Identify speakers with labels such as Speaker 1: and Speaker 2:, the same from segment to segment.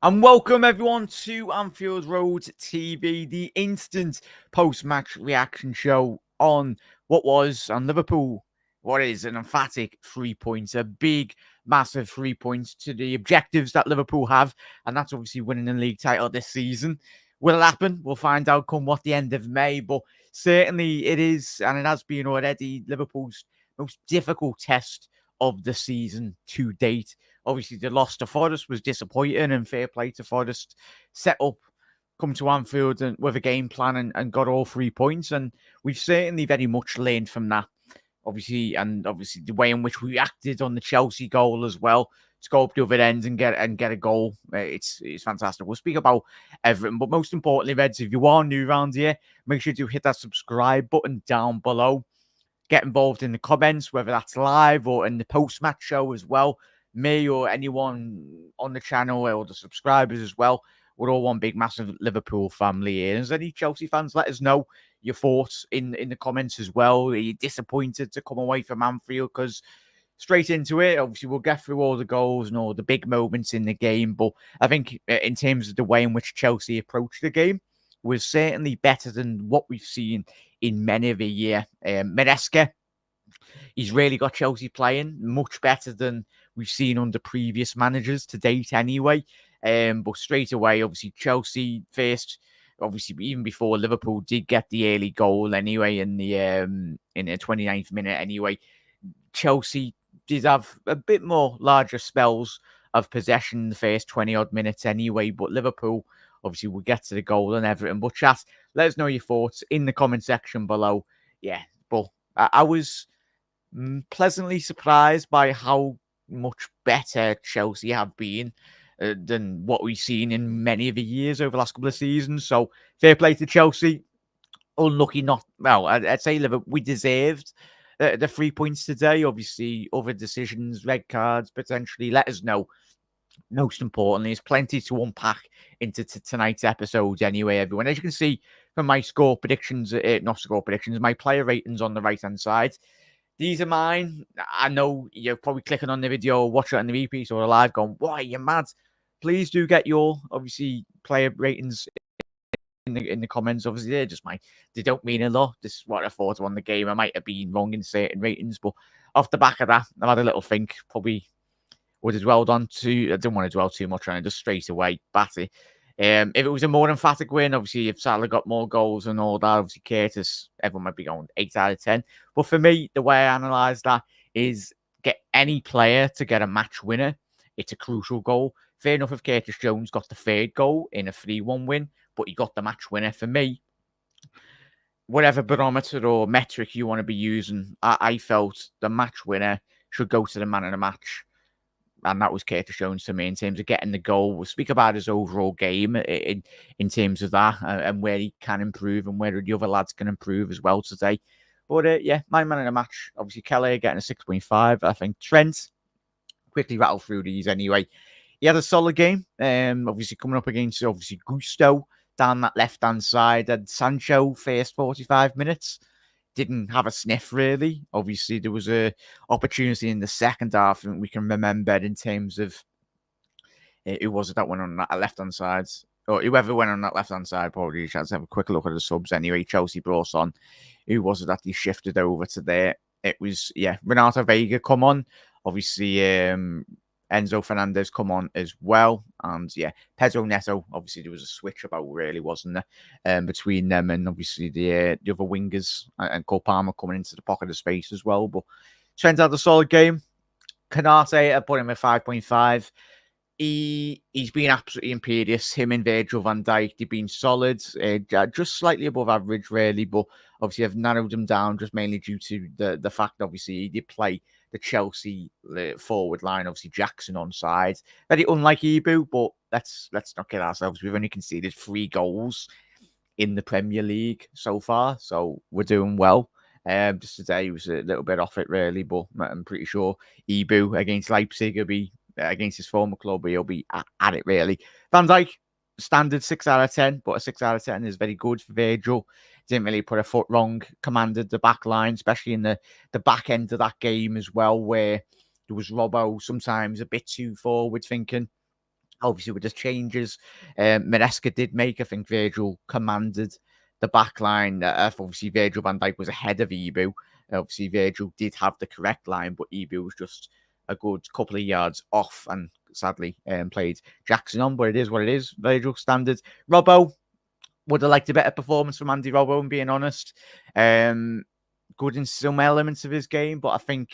Speaker 1: And welcome everyone to Anfield Road TV, the instant post-match reaction show on what was on Liverpool. What is an emphatic 3 points, a big, massive 3 points to the objectives that Liverpool have, and that's obviously winning the league title this season. Will it happen? We'll find out come what the end of May, but certainly it is, and it has been already, Liverpool's most difficult test of the season to date. Obviously, the loss to Forest was disappointing, and fair play to Forest. Set up, come to Anfield and with a game plan and got all 3 points. And we've certainly very much learned from that. Obviously, the way in which we acted on the Chelsea goal as well to go up the other end and get a goal. It's fantastic. We'll speak about everything, but most importantly, Reds, if you are new around here, make sure to hit that subscribe button down below. Get involved in the comments, whether that's live or in the post-match show as well. Me or anyone on the channel or the subscribers as well. We're all one big, massive Liverpool family here. Is any Chelsea fans? Let us know your thoughts in the comments as well. Are you disappointed to come away from Anfield? Because straight into it, obviously, we'll get through all the goals and all the big moments in the game. But I think in terms of the way in which Chelsea approached the game, was certainly better than what we've seen in many of a year. Maresca, he's really got Chelsea playing much better than we've seen under previous managers to date anyway. But straight away, obviously, Chelsea first, obviously, even before Liverpool did get the early goal anyway in the 29th minute anyway, Chelsea did have a bit more larger spells of possession in the first 20-odd minutes anyway, but Liverpool, obviously, will get to the goal and everything. But chat, let us know your thoughts in the comment section below. Yeah, but I was pleasantly surprised by how much better Chelsea have been than what we've seen in many of the years over the last couple of seasons. So fair play to Chelsea. Unlucky not, well, I'd say Liverpool, we deserved the 3 points today. Obviously, other decisions, red cards, potentially. Let us know. Most importantly, there's plenty to unpack into tonight's episode anyway, everyone. As you can see from my score predictions, not score predictions, my player ratings on the right-hand side. These are mine. I know you're probably clicking on the video, watching it on the repeat or the live going, why, you're mad. Please do get your, obviously, player ratings in the comments. Obviously, they're just mine. They don't mean a lot. This is what I thought on the game. I might have been wrong in certain ratings, but off the back of that, I've had a little think. Probably would have dwelled on to. I didn't want to dwell too much on it. Just straight away, Batty. If it was a more emphatic win, obviously, if Salah got more goals and all that, obviously, Curtis, everyone might be going 8 out of 10. But for me, the way I analyse that is get any player to get a match winner. It's a crucial goal. Fair enough if Curtis Jones got the third goal in a 3-1 win, but he got the match winner. For me, whatever barometer or metric you want to be using, I felt the match winner should go to the man of the match. And that was Curtis Jones for me in terms of getting the goal. We'll speak about his overall game in terms of that and where he can improve and where the other lads can improve as well today. But yeah, my man in the match, obviously Kelly getting a 6.5. I think Trent quickly rattled through these anyway. He had a solid game. Obviously coming up against Gusto down that left-hand side. And Sancho first 45 minutes. Didn't have a sniff, really. Obviously, there was a opportunity in the second half, and we can remember in terms of who was it that went on that left-hand side, or whoever went on that left-hand side. Probably let's have a quick look at the subs anyway. Chelsea brought on. Who was it that he shifted over to there? It was, yeah, Renato Vega come on. Obviously, Enzo Fernandez come on as well. And yeah, Pedro Neto, obviously there was a switch about, really, wasn't there? Between them and obviously the other wingers and Cole Palmer coming into the pocket of space as well. But Trent had a solid game. Canate, I put him at 5.5. He's been absolutely imperious. Him and Virgil van Dijk, they've been solid. Just slightly above average, really. But obviously I've narrowed them down just mainly due to the fact, obviously, he did play the Chelsea forward line, obviously Jackson on side. Very unlike Ibu, but let's not kid ourselves. We've only conceded 3 goals in the Premier League so far, so we're doing well. Just today was a little bit off it, really, but I'm pretty sure Ibu against Leipzig will be against his former club. He'll be at it, really. Van Dijk, standard 6 out of 10, but a 6 out of 10 is very good for Virgil. Didn't really put a foot wrong, commanded the back line, especially in the back end of that game as well, where there was Robbo sometimes a bit too forward thinking. Obviously, with the changes Maresca did make, I think Virgil commanded the back line. Obviously, Virgil van Dijk was ahead of Ibu. Obviously, Virgil did have the correct line, but Ibu was just a good couple of yards off and sadly played Jackson on, but it is what it is. Virgil standard. Robbo, would have liked a better performance from Andy Robbo, and being honest. Good in some elements of his game, but I think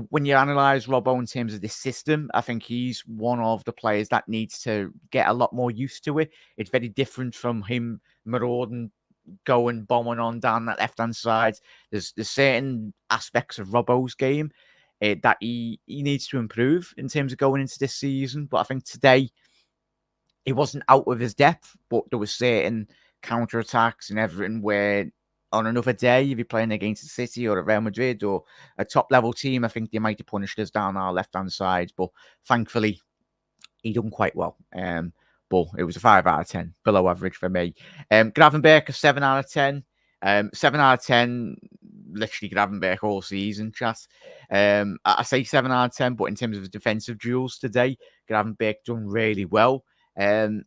Speaker 1: when you analyse Robbo in terms of this system, I think he's one of the players that needs to get a lot more used to it. It's very different from him marauding, going bombing on down that left hand side. There's certain aspects of Robbo's game that he needs to improve in terms of going into this season. But I think today he wasn't out of his depth, but there was certain counter attacks and everything where on another day, if you're playing against the City or a Real Madrid or a top level team, I think they might have punished us down our left hand side. But thankfully, he done quite well. But it was a 5 out of 10, below average for me. Gravenberch, a 7 out of 10. 7 out of 10, literally Gravenberch all season, chat. I say 7 out of 10, but in terms of defensive duels today, Gravenberch done really well.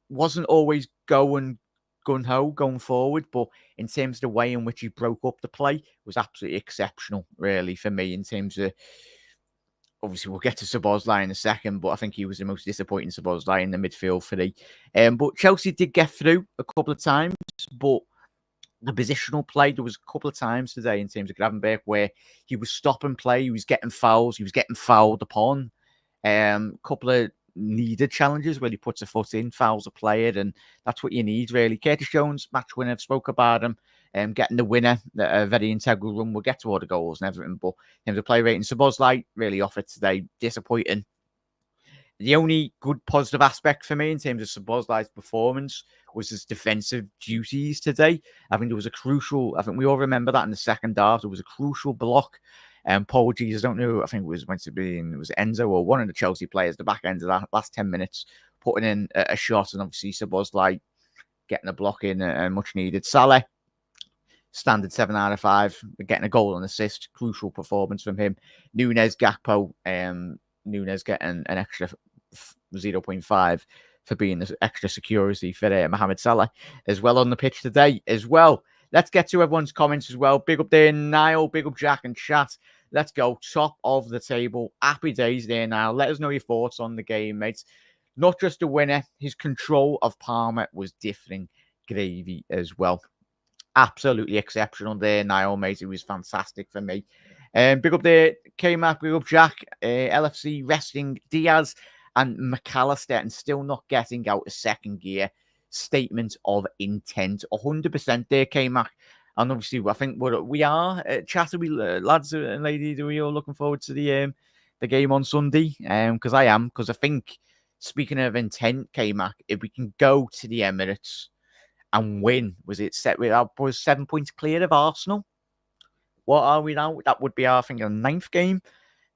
Speaker 1: Wasn't always gun ho going forward, but in terms of the way in which he broke up the play was absolutely exceptional, really, for me, in terms of obviously we'll get to Szoboszlai in a second, but I think he was the most disappointing Szoboszlai in the midfield for the but Chelsea did get through a couple of times, but the positional play, there was a couple of times today in terms of Gravenberch where he was stopping play, he was getting fouls, he was getting fouled upon. Couple of needed challenges where he puts a foot in, fouls a player, and that's what you need, really. Curtis Jones, match winner, I've spoke about him, getting the winner, a very integral run. We'll get to all the goals and everything, but in terms of play rating, Szoboszlai really offered today, disappointing. The only good positive aspect for me in terms of Szoboszlai's performance was his defensive duties today. I think there was a crucial, I think we all remember that in the second half, there was a crucial block. Paul G, I don't know, I think it was meant to be, it was Enzo or one of the Chelsea players, the back end of that last 10 minutes, putting in a shot, and obviously Szoboszlai getting a block in, much needed. Salah, standard 7 out of 5, getting a goal and assist, crucial performance from him. Nunes, Gakpo, Nunes getting an extra 0.5 for being the extra security for Mohamed Salah as well on the pitch today as well. Let's get to everyone's comments as well. Big up there, Niall. Big up, Jack and chat. Let's go. Top of the table. Happy days there, Niall. Let us know your thoughts on the game, mates. Not just a winner. His control of Palmer was differing gravy as well. Absolutely exceptional there, Niall, mate. It was fantastic for me. Big up there, K-Mac. Big up, Jack. LFC resting Diaz and McAllister and still not getting out of second gear. Statement of intent. 100% there, K-Mac. And obviously, I think we are chatting, lads and ladies, are we all looking forward to the game on Sunday? Because I am. Because I think, speaking of intent, K-Mac, if we can go to the Emirates and win, was 7 points clear of Arsenal? What are we now? That would be, I think, a 9th game.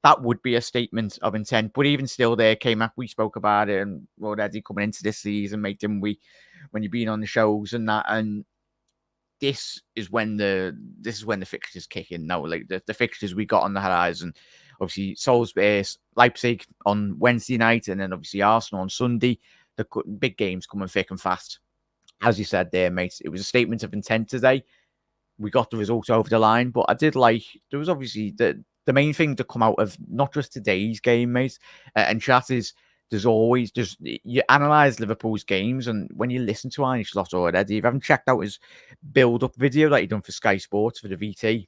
Speaker 1: That would be a statement of intent. But even still, there, K-Mac, we spoke about it and already coming into this season, mate, didn't we? When you've been on the shows and that, and this is when the fixtures kick in now. Like the fixtures we got on the horizon. Obviously, Salzburg, Leipzig on Wednesday night, and then obviously Arsenal on Sunday. The big games coming thick and fast. As you said there, mate, it was a statement of intent today. We got the result over the line, but I did like, there was obviously the main thing to come out of not just today's game, mate, and chat is you analyse Liverpool's games, and when you listen to Arne Slot already, if you haven't checked out his build-up video that he done for Sky Sports for the VT,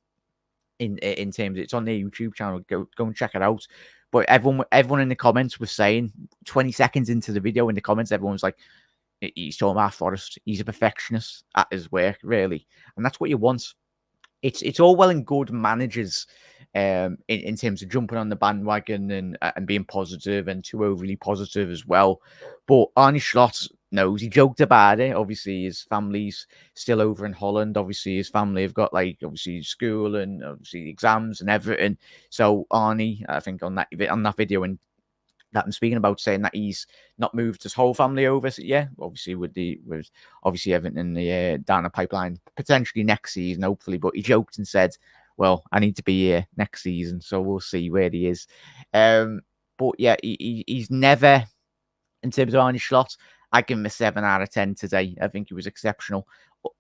Speaker 1: in terms of, it's on their YouTube channel, go and check it out. But everyone in the comments was saying, 20 seconds into the video in the comments, everyone's like, he's talking about Forrest. He's a perfectionist at his work, really. And that's what you want. It's all well and good managers in terms of jumping on the bandwagon and being positive and too overly positive as well. But Arne Slot knows, he joked about it. Obviously, his family's still over in Holland. Obviously, his family have got, like, obviously school and obviously exams and everything. So Arnie, I think on that video, and that I'm speaking about, saying that he's not moved his whole family over. So, yeah, obviously with obviously everything in the down the pipeline potentially next season, hopefully. But he joked and said, "Well, I need to be here next season, so we'll see where he is." But yeah, he's never In terms of Arne Slot, I give him a 7 out of 10 today. I think he was exceptional.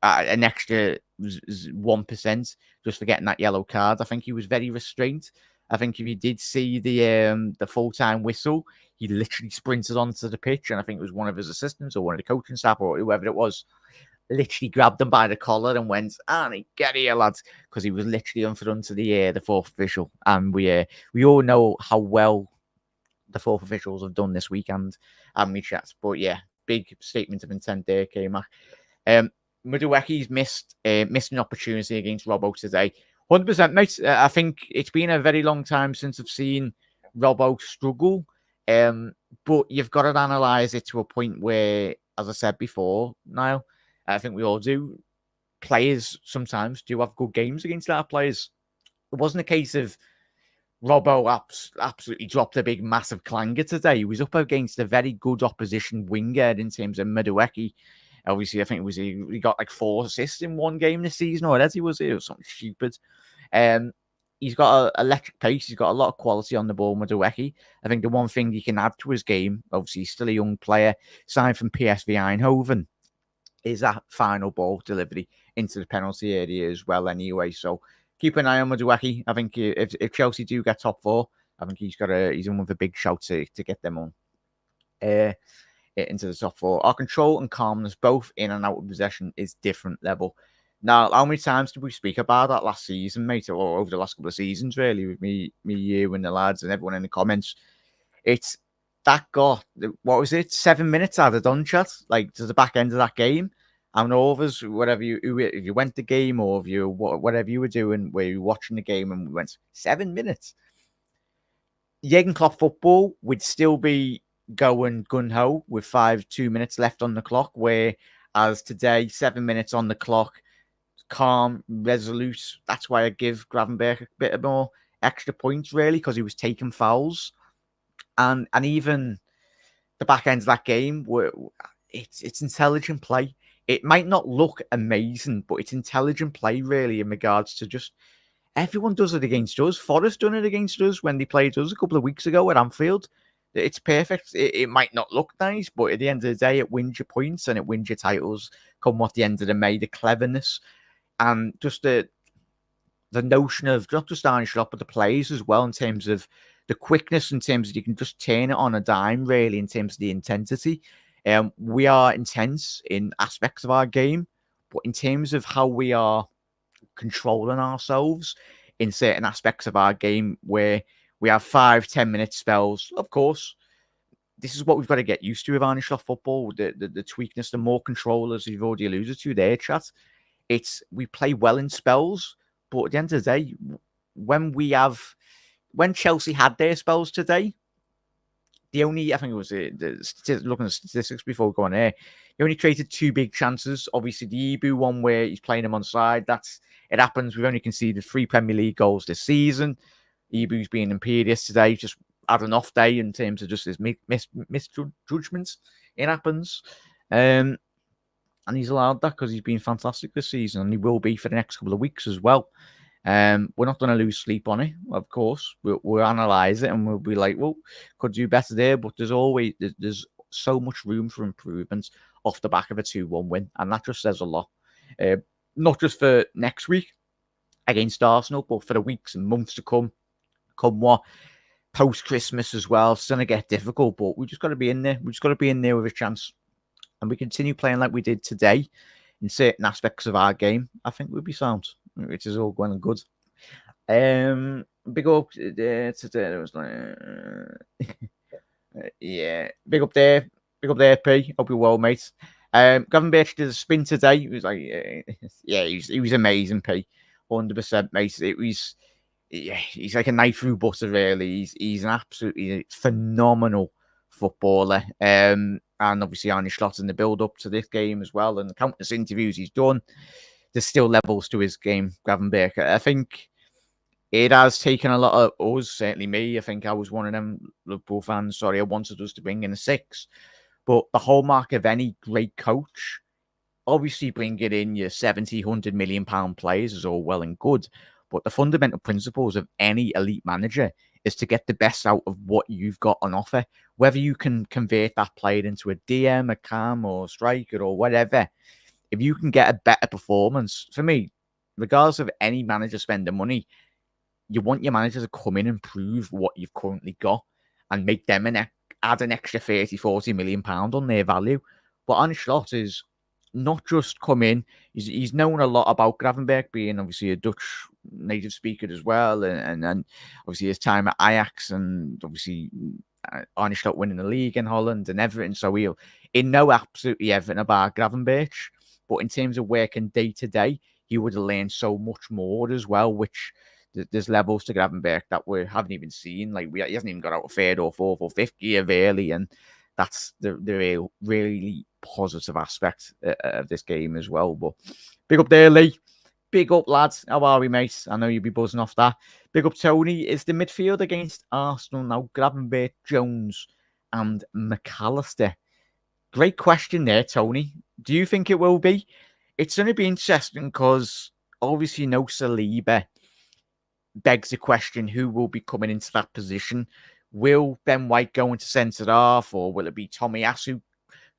Speaker 1: An extra 1% just for getting that yellow card. I think he was very restrained. I think if you did see the full-time whistle, he literally sprinted onto the pitch, and I think it was one of his assistants or one of the coaching staff or whoever it was, literally grabbed him by the collar and went, Arnie, get here, lads, because he was literally in front of the fourth official. And we all know how well the fourth officials have done this weekend, and me chats. But yeah, big statement of intent there, K-Mac. Madueke's missed an opportunity against Robbo today. 100%, mate. I think it's been a very long time since I've seen Robbo struggle. But you've got to analyse it to a point where, as I said before, Niall, I think we all do, players sometimes do have good games against our players. It wasn't a case of Robbo absolutely dropped a big, massive clanger today. He was up against a very good opposition winger in terms of Madueke. Obviously, I think it was he got like 4 assists in one game this season, or as was something stupid. He's got an electric pace. He's got a lot of quality on the ball, Madueke. I think the one thing he can add to his game, obviously he's still a young player, signed from PSV Eindhoven, is that final ball delivery into the penalty area as well anyway. So keep an eye on Madueke. I think if Chelsea do get top 4, I think he's in with a big shout to get them on into the top 4. Our control and calmness, both in and out of possession, is different level. Now, how many times did we speak about that last season, mate, or over the last couple of seasons, really, with me, you, and the lads, and everyone in the comments? It's that got, what was it, 7 minutes added on, chat, like to the back end of that game. And all of us, whatever if you went the game or if you whatever you were doing, where you were watching the game, and we went 7 minutes. Jurgen Klopp football would still be going gun-ho with 2 minutes left on the clock, whereas today, 7 minutes on the clock, calm, resolute. That's why I give Gravenberch a bit of more extra points, really, because he was taking fouls. And even the back end of that game, it's intelligent play. It might not look amazing, but it's intelligent play, really, in regards to just everyone does it against us. Forest done it against us when they played us a couple of weeks ago at Anfield. It's perfect. It might not look nice, but at the end of the day, it wins your points and it wins your titles. Come what the end of the May, the cleverness and just the notion of not just Arne Slot, but the plays as well, in terms of the quickness, in terms of you can just turn it on a dime, really, in terms of the intensity. We are intense in aspects of our game, but in terms of how we are controlling ourselves in certain aspects of our game, where we have 5-10 minute spells, of course, this is what we've got to get used to with Arne Slot football, the tweakness, the more control, as you've already alluded to there, chat. We play well in spells, but at the end of the day, when Chelsea had their spells today, I think it was looking at statistics before going there, he only created 2 big chances. Obviously, the Ibu one where he's playing him on side, it happens. We've only conceded 3 Premier League goals this season. Ibu's being imperious today, just had an off day in terms of just his misjudgments. It happens. And he's allowed that because he's been fantastic this season, and he will be for the next couple of weeks as well. We're not going to lose sleep on it, of course. We'll analyse it and we'll be like, well, could do better there. But there's so much room for improvements off the back of a 2-1 win. And that just says a lot. Not just for next week against Arsenal, but for the weeks and months to come. Post-Christmas as well. It's going to get difficult, but we just got to be in there. We just got to be in there with a chance. And we continue playing like we did today in certain aspects of our game, I think we'll be sound, which is all going good. Big up there today. It was like, yeah, big up there, P. Hope you're well, mate. Gravenberch did a spin today. He was like, yeah, he was amazing, P. 100%, mate. He's like a knife through butter, really. He's an absolutely phenomenal footballer. And obviously Arne Slot in the build-up to this game as well, and the countless interviews he's done, there's still levels to his game, Gravenberch. I think it has taken a lot of us, certainly me. I think I was one of them Liverpool fans. Sorry, I wanted us to bring in a 6. But the hallmark of any great coach, obviously bringing in your 70, 100 million pound players is all well and good. But the fundamental principles of any elite manager is to get the best out of what you've got on offer. Whether you can convert that player into a DM, a cam, or striker, or whatever, if you can get a better performance, for me, regardless of any manager spending money, you want your manager to come in and prove what you've currently got and make them add an extra 30, 40 million pound on their value. But Arne Slot is not just come in. He's known a lot about Gravenberch, being obviously a Dutch native speaker as well, and obviously his time at Ajax, and obviously Arne Slot winning the league in Holland and everything. So he'll know absolutely everything about Gravenberch. But in terms of working day to day, he would have learned so much more as well, which there's levels to Gravenberch that we haven't even seen. Like he hasn't even got out of third or fourth or fifth gear really, and that's the real, really positive aspect of this game as well. But big up there, Lee. Big up, lads. How are we, mate? I know you'll be buzzing off that. Big up, Tony. Is the midfield against Arsenal now Gravenberch, Jones, and McAllister? Great question there, Tony. Do you think it will be? It's going to be interesting because obviously no Saliba begs the question, who will be coming into that position? Will Ben White go into centre half, or will it be Tomiyasu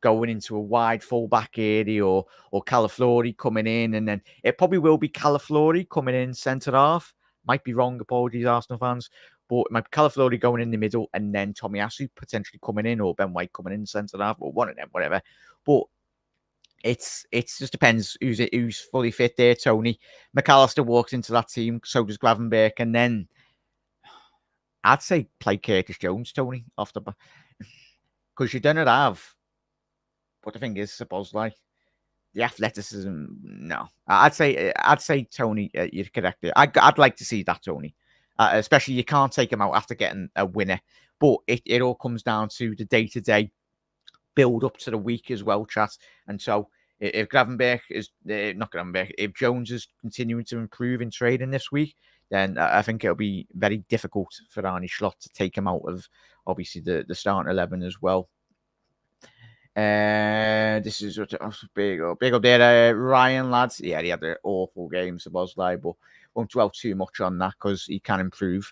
Speaker 1: going into a wide full-back area, or Calaflori coming in? And then it probably will be Calaflori coming in centre half. Might be wrong, apologies, Arsenal fans. But it might be Calaflori going in the middle, and then Tomiyasu potentially coming in, or Ben White coming in centre half, or one of them, whatever. But it just depends who's fully fit there, Tony. McAllister walks into that team, so does Gravenberch, and then I'd say play Curtis Jones, Tony, off the back. Because you don't have, but the thing is, supposedly, the athleticism, no. I'd say Tony, you're correct there. I'd like to see that, Tony. Especially you can't take him out after getting a winner. But it all comes down to the day-to-day build up to the week as well, chat. And so if Gravenberch is, not Gravenberch, if Jones is continuing to improve in trading this week, then I think it'll be very difficult for Arne Slot to take him out of, obviously, the starting 11 as well. This is big up there, Ryan, lads. Yeah, he had an awful game, supposedly, but won't dwell too much on that because he can improve.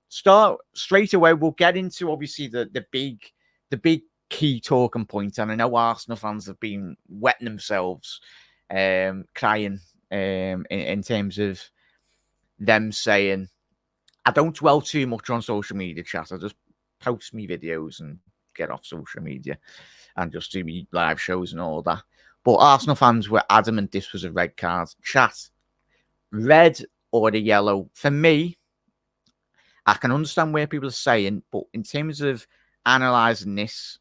Speaker 1: Start straight away. We'll get into obviously the big key talking point, and I know Arsenal fans have been wetting themselves, crying, in terms of them saying, I don't dwell too much on social media, chat. I just post me videos and get off social media and just do me live shows and all that. But Arsenal fans were adamant this was a red card. Chat, red or the yellow? For me, I can understand where people are saying, but in terms of analysing this,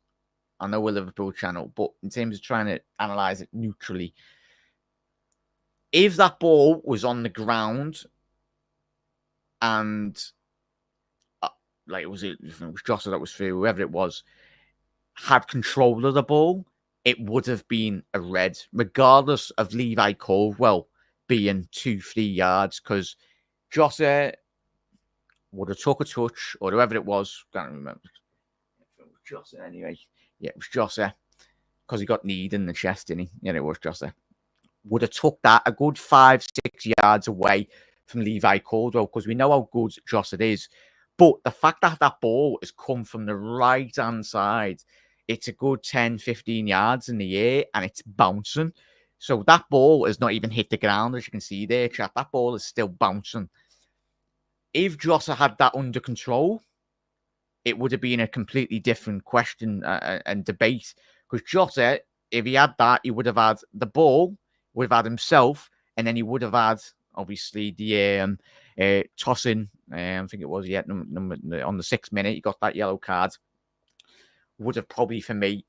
Speaker 1: I know we're a Liverpool channel, but in terms of trying to analyse it neutrally, if that ball was on the ground and like it was Jota that was through, whoever it was, had control of the ball, it would have been a red, regardless of Levi Colwill being 2-3 yards, because Jota would have took a touch, or whoever it was, can't remember. It was Jota anyway. Yeah, it was Jota, because he got kneed in the chest, didn't he? Yeah, it was Jota. Would have took that a good 5-6 yards away from Levi Colwill, because we know how good Jota is. But the fact that that ball has come from the right-hand side, it's a good 10, 15 yards in the air, and it's bouncing. So that ball has not even hit the ground, as you can see there, chat. That ball is still bouncing. If Jota had that under control, it would have been a completely different question and debate. Because Jota, if he had that, he would have had the ball, would have had himself, and then he would have had, obviously, the tossing. I think it was, yeah, on the 6th minute, he got that yellow card. Would have probably, for me,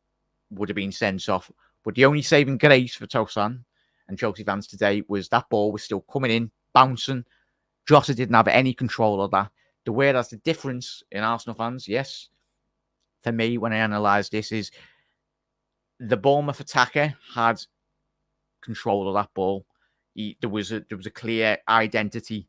Speaker 1: would have been sent off. But the only saving grace for Tosan and Chelsea fans today was that ball was still coming in, bouncing. Jota didn't have any control of that. The way that's the difference in Arsenal fans, yes, for me, when I analyse this, is the Bournemouth attacker had control of that ball. There was a clear identity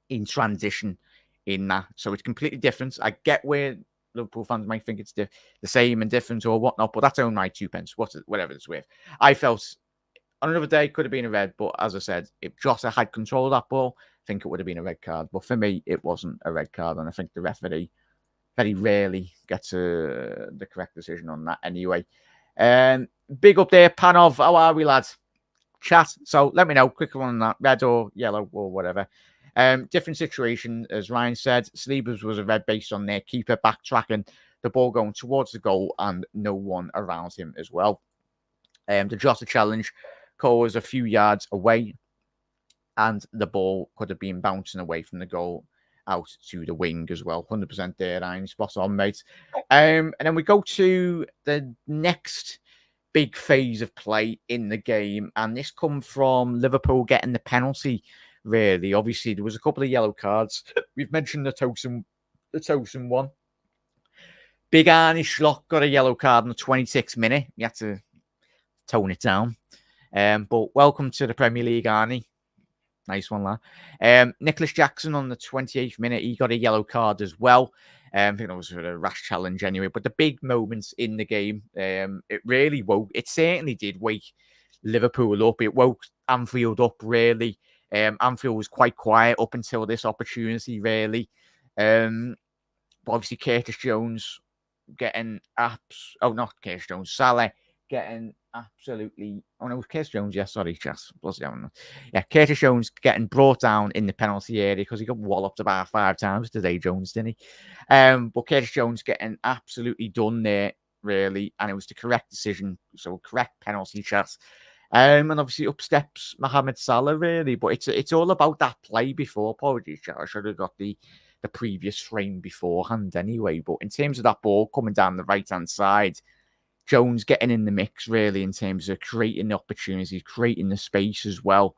Speaker 1: in transition in that. So it's completely different. I get where Liverpool fans might think it's the same and different or whatnot, but that's only my 2 pence, whatever it's worth. I felt on another day could have been a red, but as I said, if Jota had control of that ball, think it would have been a red card. But for me, it wasn't a red card. And I think the referee very rarely gets the correct decision on that anyway. Big up there, Panov. How are we, lads? Chat. So let me know. Quicker on that. Red or yellow or whatever. Different situation, as Ryan said. Sleepers was a red based on their keeper backtracking, the ball going towards the goal and no one around him as well. The Jota challenge, Cole was a few yards away and the ball could have been bouncing away from the goal out to the wing as well. 100% there, Ryan. Spot on, mate. And then we go to the next big phase of play in the game, and this come from Liverpool getting the penalty, really. Obviously, there was a couple of yellow cards. We've mentioned the Tosun one. Big Arnie Schlock got a yellow card in the 26th minute. You had to tone it down. But welcome to the Premier League, Arnie. Nice one, lad. Nicholas Jackson on the 28th minute, he got a yellow card as well. I think that was a rash challenge anyway. But the big moments in the game, it really woke. It certainly did wake Liverpool up. It woke Anfield up, really. Anfield was quite quiet up until this opportunity, really. But obviously, Curtis Jones getting not Curtis Jones, Salah getting absolutely. Oh no, Curtis Jones. Yeah, sorry, just was down. Yeah, Curtis Jones getting brought down in the penalty area because he got walloped about 5 times today, Jones, didn't he? But Curtis Jones getting absolutely done there, really, and it was the correct decision. So correct penalty, chat. And obviously up steps Mohamed Salah, really. But it's all about that play before. Apologies, chat. I should have got the previous frame beforehand anyway. But in terms of that ball coming down the right hand side, Jones getting in the mix, really, in terms of creating the opportunities, creating the space as well.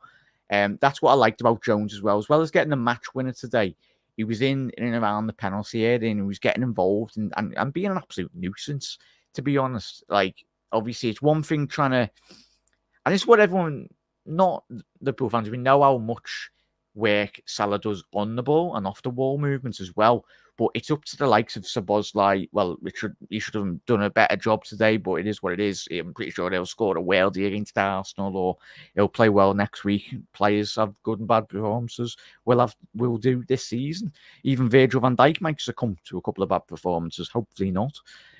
Speaker 1: That's what I liked about Jones as well as getting the match winner today. He was in and around the penalty area and he was getting involved and being an absolute nuisance, to be honest. Like, obviously, it's one thing trying to... And it's what everyone, not the Liverpool fans, we know how much work Salah does on the ball and off the ball movements as well. But it's up to the likes of Szoboszlai. Well, he should have done a better job today, but it is what it is. I'm pretty sure they'll score a worldie against Arsenal, or he'll play well next week. Players have good and bad performances. We'll do this season. Even Virgil van Dijk might succumb to a couple of bad performances. Hopefully not.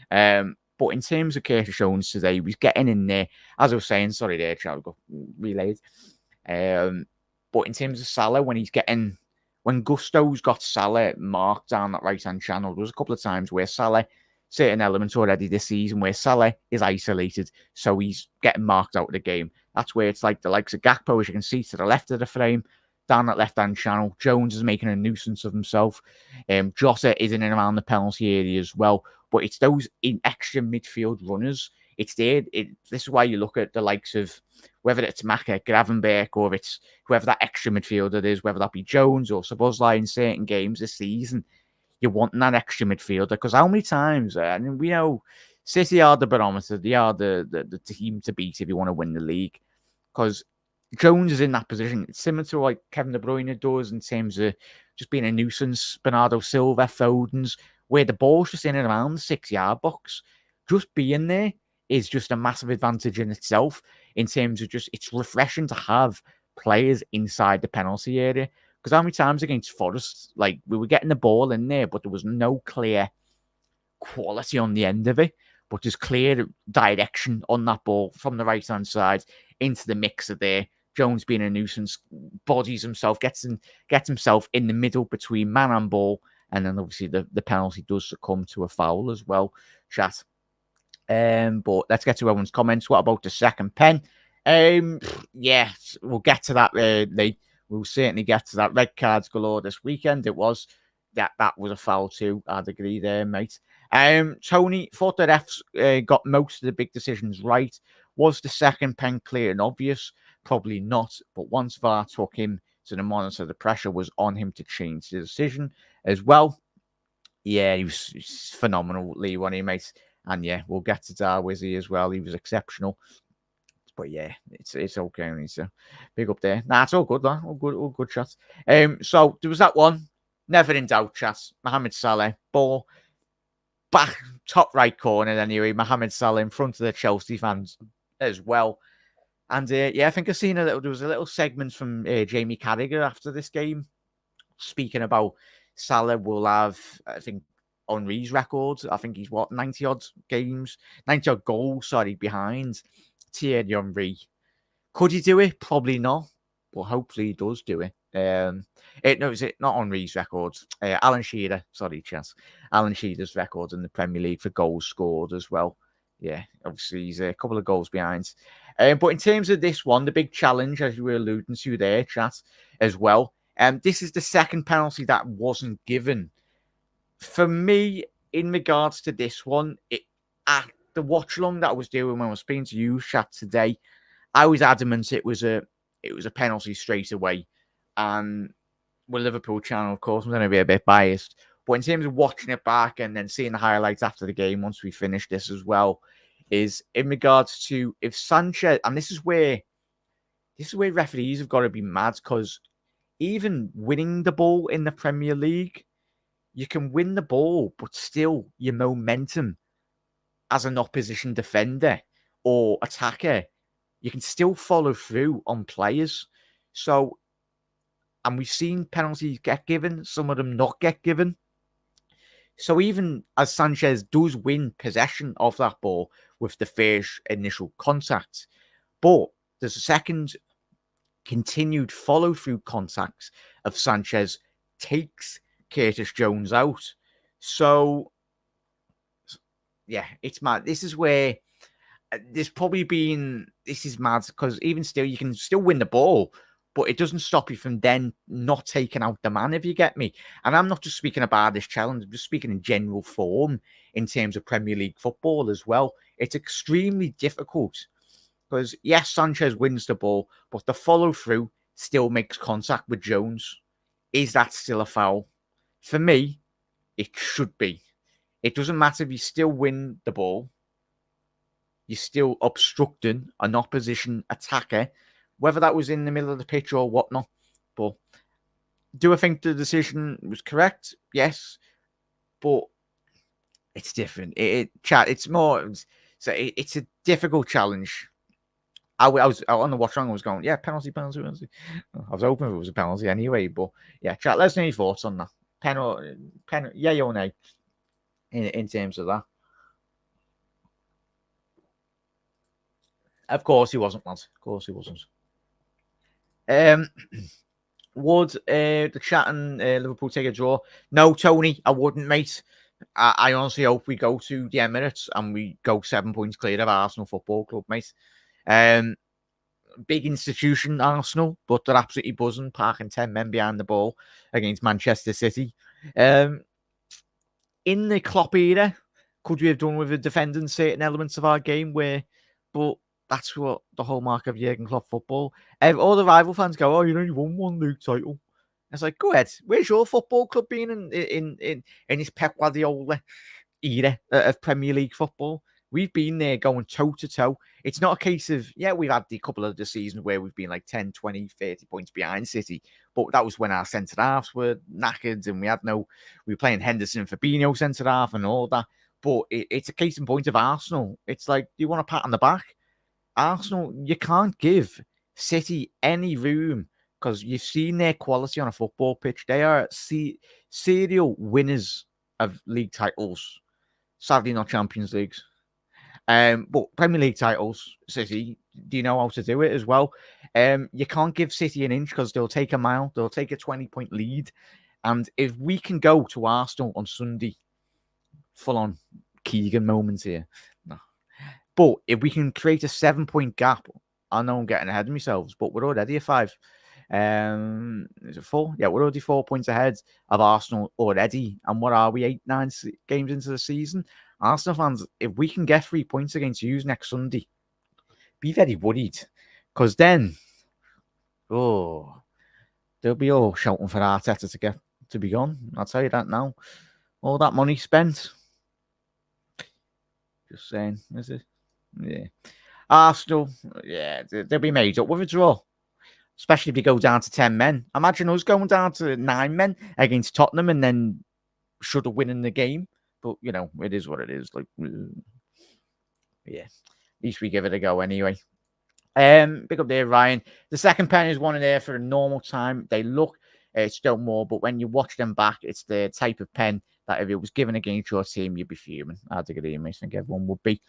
Speaker 1: But in terms of Curtis Jones today, he was getting in there. As I was saying, sorry there, Charles, got relayed. But in terms of Salah, when Gusto's got Salah marked down that right-hand channel, there was a couple of times where Salah, certain elements already this season, where Salah is isolated, so he's getting marked out of the game. That's where it's like the likes of Gakpo, as you can see to the left of the frame, down that left-hand channel. Jones is making a nuisance of himself. Jota is in and around the penalty area as well. But it's those extra midfield runners. It's there. This is why you look at the likes of, whether it's Maka, Gravenberch, or it's whoever that extra midfielder is, whether that be Jones or Szoboszlai in certain games this season, you're wanting that extra midfielder. Because how many times, and we know City are the barometer, they are the team to beat if you want to win the league. Because Jones is in that position. It's similar to like Kevin De Bruyne does in terms of just being a nuisance, Bernardo Silva, Foden's, where the ball's just in and around the 6-yard box. Just being there is just a massive advantage in itself, in terms of just, it's refreshing to have players inside the penalty area. Because how many times against Forest, like, we were getting the ball in there, but there was no clear quality on the end of it, but just clear direction on that ball from the right-hand side into the mixer there. Jones being a nuisance, bodies himself, gets himself in the middle between man and ball, and then obviously the penalty does succumb to a foul as well, chat. But let's get to everyone's comments. What about the second pen? Yeah, we'll get to that. We'll certainly get to that. Red cards galore this weekend. It was that was a foul too. I'd agree there, mate. Tony thought that F's got most of the big decisions right. Was the second pen clear and obvious? Probably not. But once VAR took him to the monitor, the pressure was on him to change the decision as well. Yeah, he was phenomenal, Lee, wasn't he, mate? And yeah, we'll get to Darwizzy as well. He was exceptional. But yeah, it's okay. It's a big up there. Nah, it's all good, man. All good shots. So there was that one. Never in doubt, chat. Mohamed Salah, ball back top right corner. Anyway, Mohamed Salah in front of the Chelsea fans as well. And yeah, I think I seen there was a little segment from Jamie Carragher after this game. speaking about Salah will have, I think, Henri's records. I think he's 90 odd games, 90 odd goals, sorry, behind Thierry Henry. Could he do it? Probably not, but hopefully he does do it. No, is it not Henri's records? Alan Shearer, sorry, Chance. Alan Shearer's record in the Premier League for goals scored as well. Yeah, obviously he's a couple of goals behind. But in terms of this one, the big challenge, as you were alluding to there, Chat, as well. This is the second penalty that wasn't given. For me, in regards to this one, at the watch along that I was doing when I was speaking to you, Chat, today, I was adamant it was a penalty straight away. And with Liverpool channel, of course, I'm going to be a bit biased. But in terms of watching it back and then seeing the highlights after the game, once we finish this as well, is in regards to if Sanchez, and this is where referees have got to be mad, because even winning the ball in the Premier League, you can win the ball, but still your momentum as an opposition defender or attacker, you can still follow through on players. So, and we've seen penalties get given, some of them not get given. So even as Sanchez does win possession of that ball with the first initial contact, but there's a second continued follow-through contact of Sanchez takes Curtis Jones out. So, yeah, it's mad. This is where this is mad, because even still, you can still win the ball, but it doesn't stop you from then not taking out the man, if you get me. And I'm not just speaking about this challenge, I'm just speaking in general form in terms of Premier League football as well. It's extremely difficult because, yes, Sanchez wins the ball, but the follow-through still makes contact with Jones. Is that still a foul? For me, it should be. It doesn't matter if you still win the ball. You're still obstructing an opposition attacker, whether that was in the middle of the pitch or whatnot. But do I think the decision was correct? Yes. But it's different. It's more... So it's a difficult challenge. I was on the watch along. I was going, yeah, penalty. I was hoping it was a penalty anyway. But yeah, chat. Let us know your thoughts on that. Penalty, yeah or nay, in terms of that. Of course he wasn't, lads. Of course he wasn't. Would the chat and Liverpool take a draw? No, Tony, I wouldn't, mate. I honestly hope we go to the Emirates and we go 7 points clear of Arsenal Football Club, mate. Big institution, Arsenal, but they're absolutely buzzing, parking 10 men behind the ball against Manchester City. In the Klopp era, could we have done with defending certain elements of our game but that's what the hallmark of Jurgen Klopp football. All the rival fans go, "Oh, you only won one league title." It's like, go ahead. Where's your football club been in this Pep Guardiola era of Premier League football? We've been there going toe to toe. It's not a case of, yeah, we've had a couple of the seasons where we've been like 10, 20, 30 points behind City, but that was when our centre halves were knackered and we were playing Henderson, Fabinho centre half and all that. But it's a case in point of Arsenal. It's like, do you want a pat on the back? Arsenal, you can't give City any room because you've seen their quality on a football pitch. They are serial winners of league titles. Sadly, not Champions Leagues. But Premier League titles, City, do you know how to do it as well? You can't give City an inch because they'll take a mile. They'll take a 20-point lead. And if we can go to Arsenal on Sunday, full-on Keegan moments here. No. But if we can create a 7-point gap, I know I'm getting ahead of myself, but we're already a 5. Is it 4? Yeah, we're already 4 points ahead of Arsenal already. And what are we, 8, 9 games into the season? Arsenal fans, if we can get 3 points against you next Sunday, be very worried. Because then, they'll be all shouting for Arteta to be gone. I'll tell you that now. All that money spent. Just saying, is it? Yeah. Arsenal, yeah, they'll be made up with a draw. Especially if you go down to 10 men. Imagine us going down to 9 men against Tottenham and then should have winning the game. But, it is what it is. Like, yeah. At least we give it a go anyway. Big up there, Ryan. The second penalty is one in there for a normal time. They look still more. But when you watch them back, it's the type of pen that if it was given against your team, you'd be fuming. I'd agree, mate. I think everyone would be.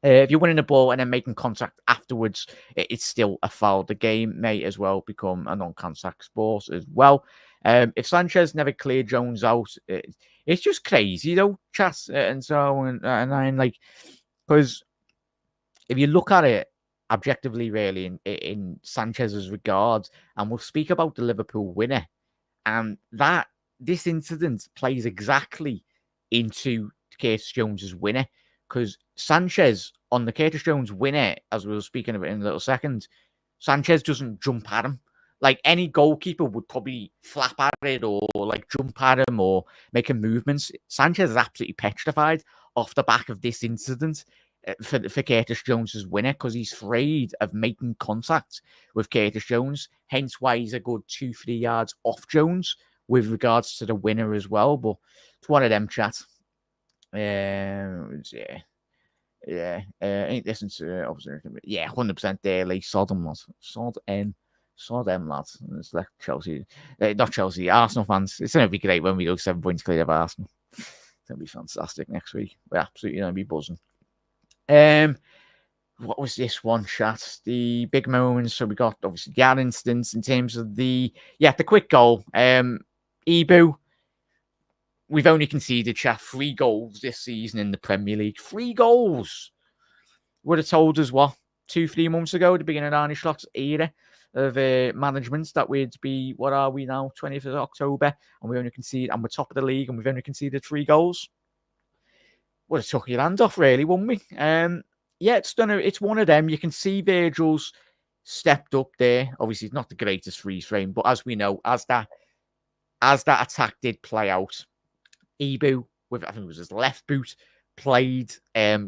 Speaker 1: If you're winning the ball and then making contact afterwards, it's still a foul. The game may as well become a non-contact sport as well. If Sanchez never cleared Jones out, it's just crazy, though, chat. And so, and I'm like, because if you look at it objectively, really, in Sanchez's regards, and we'll speak about the Liverpool winner, and that this incident plays exactly into Curtis Jones's winner, because Sanchez on the Curtis Jones winner, as we were speaking about in a little second, Sanchez doesn't jump at him. Like any goalkeeper would probably flap at it or like jump at him or making movements. Sanchez is absolutely petrified off the back of this incident for Curtis Jones's winner, because he's afraid of making contact with Curtis Jones. Hence why he's a good 2-3 yards off Jones with regards to the winner as well. But it's one of them, chat. Ain't listen to obviously. Yeah, 100% daily. Sodom lads. Sodom lads. It's like Chelsea, not Chelsea, Arsenal fans. It's going to be great when we go 7 points clear of Arsenal. It's going to be fantastic next week. We're absolutely going to be buzzing. What was this one, chat? The big moments. So we got obviously that instance in terms of the quick goal. Ibu. We've only conceded, chat, 3 goals this season in the Premier League. 3 goals. Would have told us what 2-3 months ago, at the beginning of Arne Slot's era of management, that we'd be, what are we now, 20th of October, and we only conceded, and we're top of the league, and we've only conceded 3 goals. Would have took your hand off, really, wouldn't we? It's one of them. You can see Virgil's stepped up there. Obviously, it's not the greatest freeze frame, but as we know, as that attack did play out, Ibu, with I think it was his left boot, played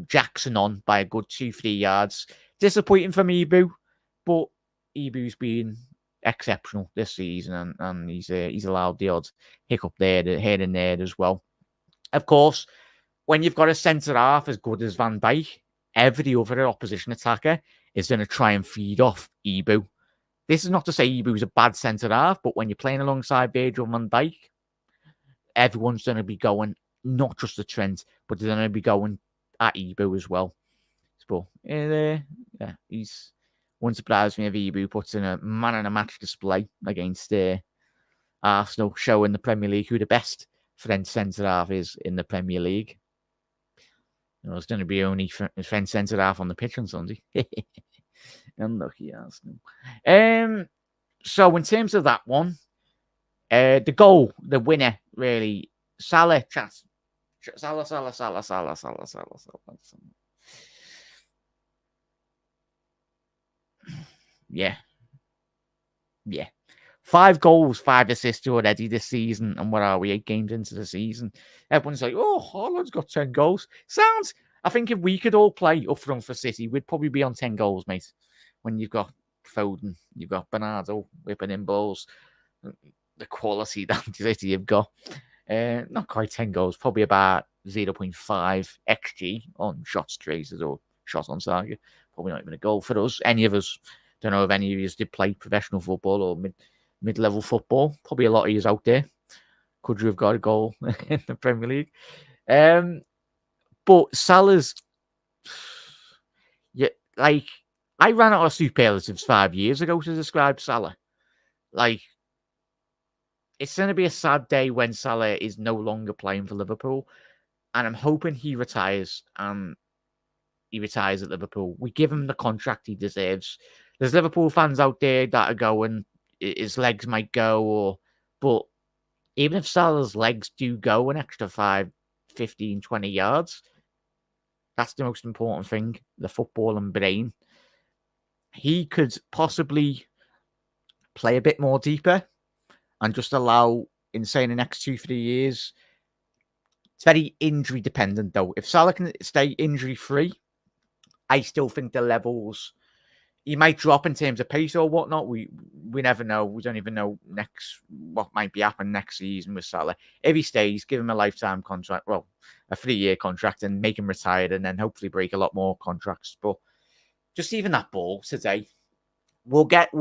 Speaker 1: Jackson on by a good 2-3 yards. Disappointing from Ibu, but Ibu's been exceptional this season, and he's allowed the odd hiccup there, here and there as well. Of course, when you've got a centre half as good as Van Dijk, every other opposition attacker is going to try and feed off Ibu. This is not to say Ibu's a bad centre half, but when you're playing alongside Virgil van Dijk, everyone's going to be going, not just the Trent, but they're going to be going at Ibu as well. So, he's wouldn't surprise me if Ibu puts in a man in a match display against Arsenal, showing the Premier League who the best French centre half is in the Premier League. It's going to be only French centre half on the pitch on Sunday. Unlucky Arsenal. So in terms of that one, the goal, the winner, really, Salah. Yeah. 5 goals, 5 assists already this season. And what are we, 8 games into the season? Everyone's like, oh, Haaland's got 10 goals. I think if we could all play up front for City, we'd probably be on 10 goals, mate. When you've got Foden, you've got Bernardo whipping in balls, the quality that City have got. Not quite 10 goals, probably about 0.5 XG on shots created or shots on target. Probably not even a goal for us. Any of us, don't know if any of you did play professional football or mid-level football. Probably a lot of you out there. Could you have got a goal in the Premier League? But Salah's, I ran out of superlatives 5 years ago to describe Salah. It's going to be a sad day when Salah is no longer playing for Liverpool. And I'm hoping he retires and he retires at Liverpool. We give him the contract he deserves. There's Liverpool fans out there that are going, his legs might go, but even if Salah's legs do go an extra 5, 15, 20 yards, that's the most important thing, the football and brain. He could possibly play a bit more deeper and just allow, in saying the next 2-3 years, it's very injury dependent though. If Salah can stay injury free, I still think the levels, he might drop in terms of pace or whatnot. We never know. We don't even know what might be happening next season with Salah. If he stays, give him a lifetime contract, well, a 3-year contract, and make him retired, and then hopefully break a lot more contracts. But just even that ball today, we'll get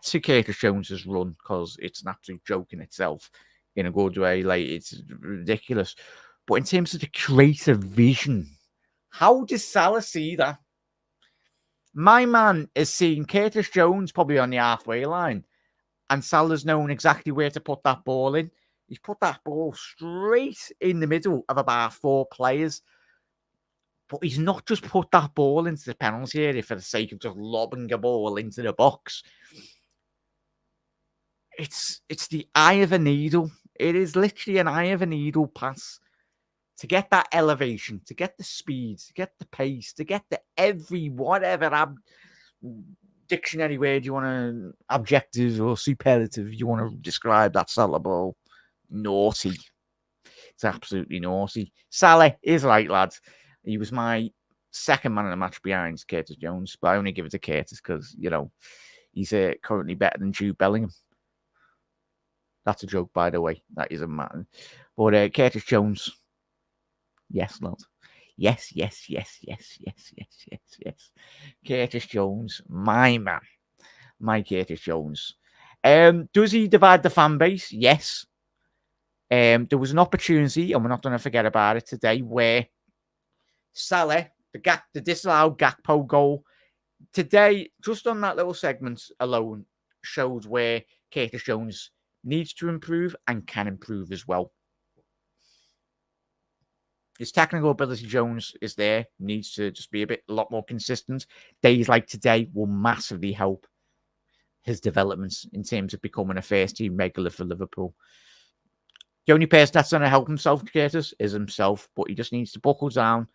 Speaker 1: to Curtis Jones's run because it's an absolute joke in itself in a good way. Like, it's ridiculous. But in terms of the creative vision, how does Salah see that? My man is seeing Curtis Jones probably on the halfway line, and Salah's known exactly where to put that ball in. He's put that ball straight in the middle of about 4 players. But he's not just put that ball into the penalty area for the sake of just lobbing a ball into the box. It's the eye of a needle. It is literally an eye of a needle pass to get that elevation, to get the speed, to get the pace, to get the every whatever dictionary word you want to, adjective or superlative you want to describe that Salah ball. Naughty. It's absolutely naughty. Salah is right, lads. He was my second man in the match behind Curtis Jones, but I only give it to Curtis because, he's currently better than Jude Bellingham. That's a joke, by the way. That is a man. But Curtis Jones, yes, lad. Yes. Curtis Jones, my man. My Curtis Jones. Does he divide the fan base? Yes. There was an opportunity, and we're not going to forget about it today, where Salah, the disallowed Gakpo goal, today, just on that little segment alone, showed where Curtis Jones needs to improve and can improve as well. His technical ability, Jones, is there. Needs to just be a lot more consistent. Days like today will massively help his developments in terms of becoming a first-team regular for Liverpool. The only person that's going to help himself, Curtis, is himself, but he just needs to buckle down.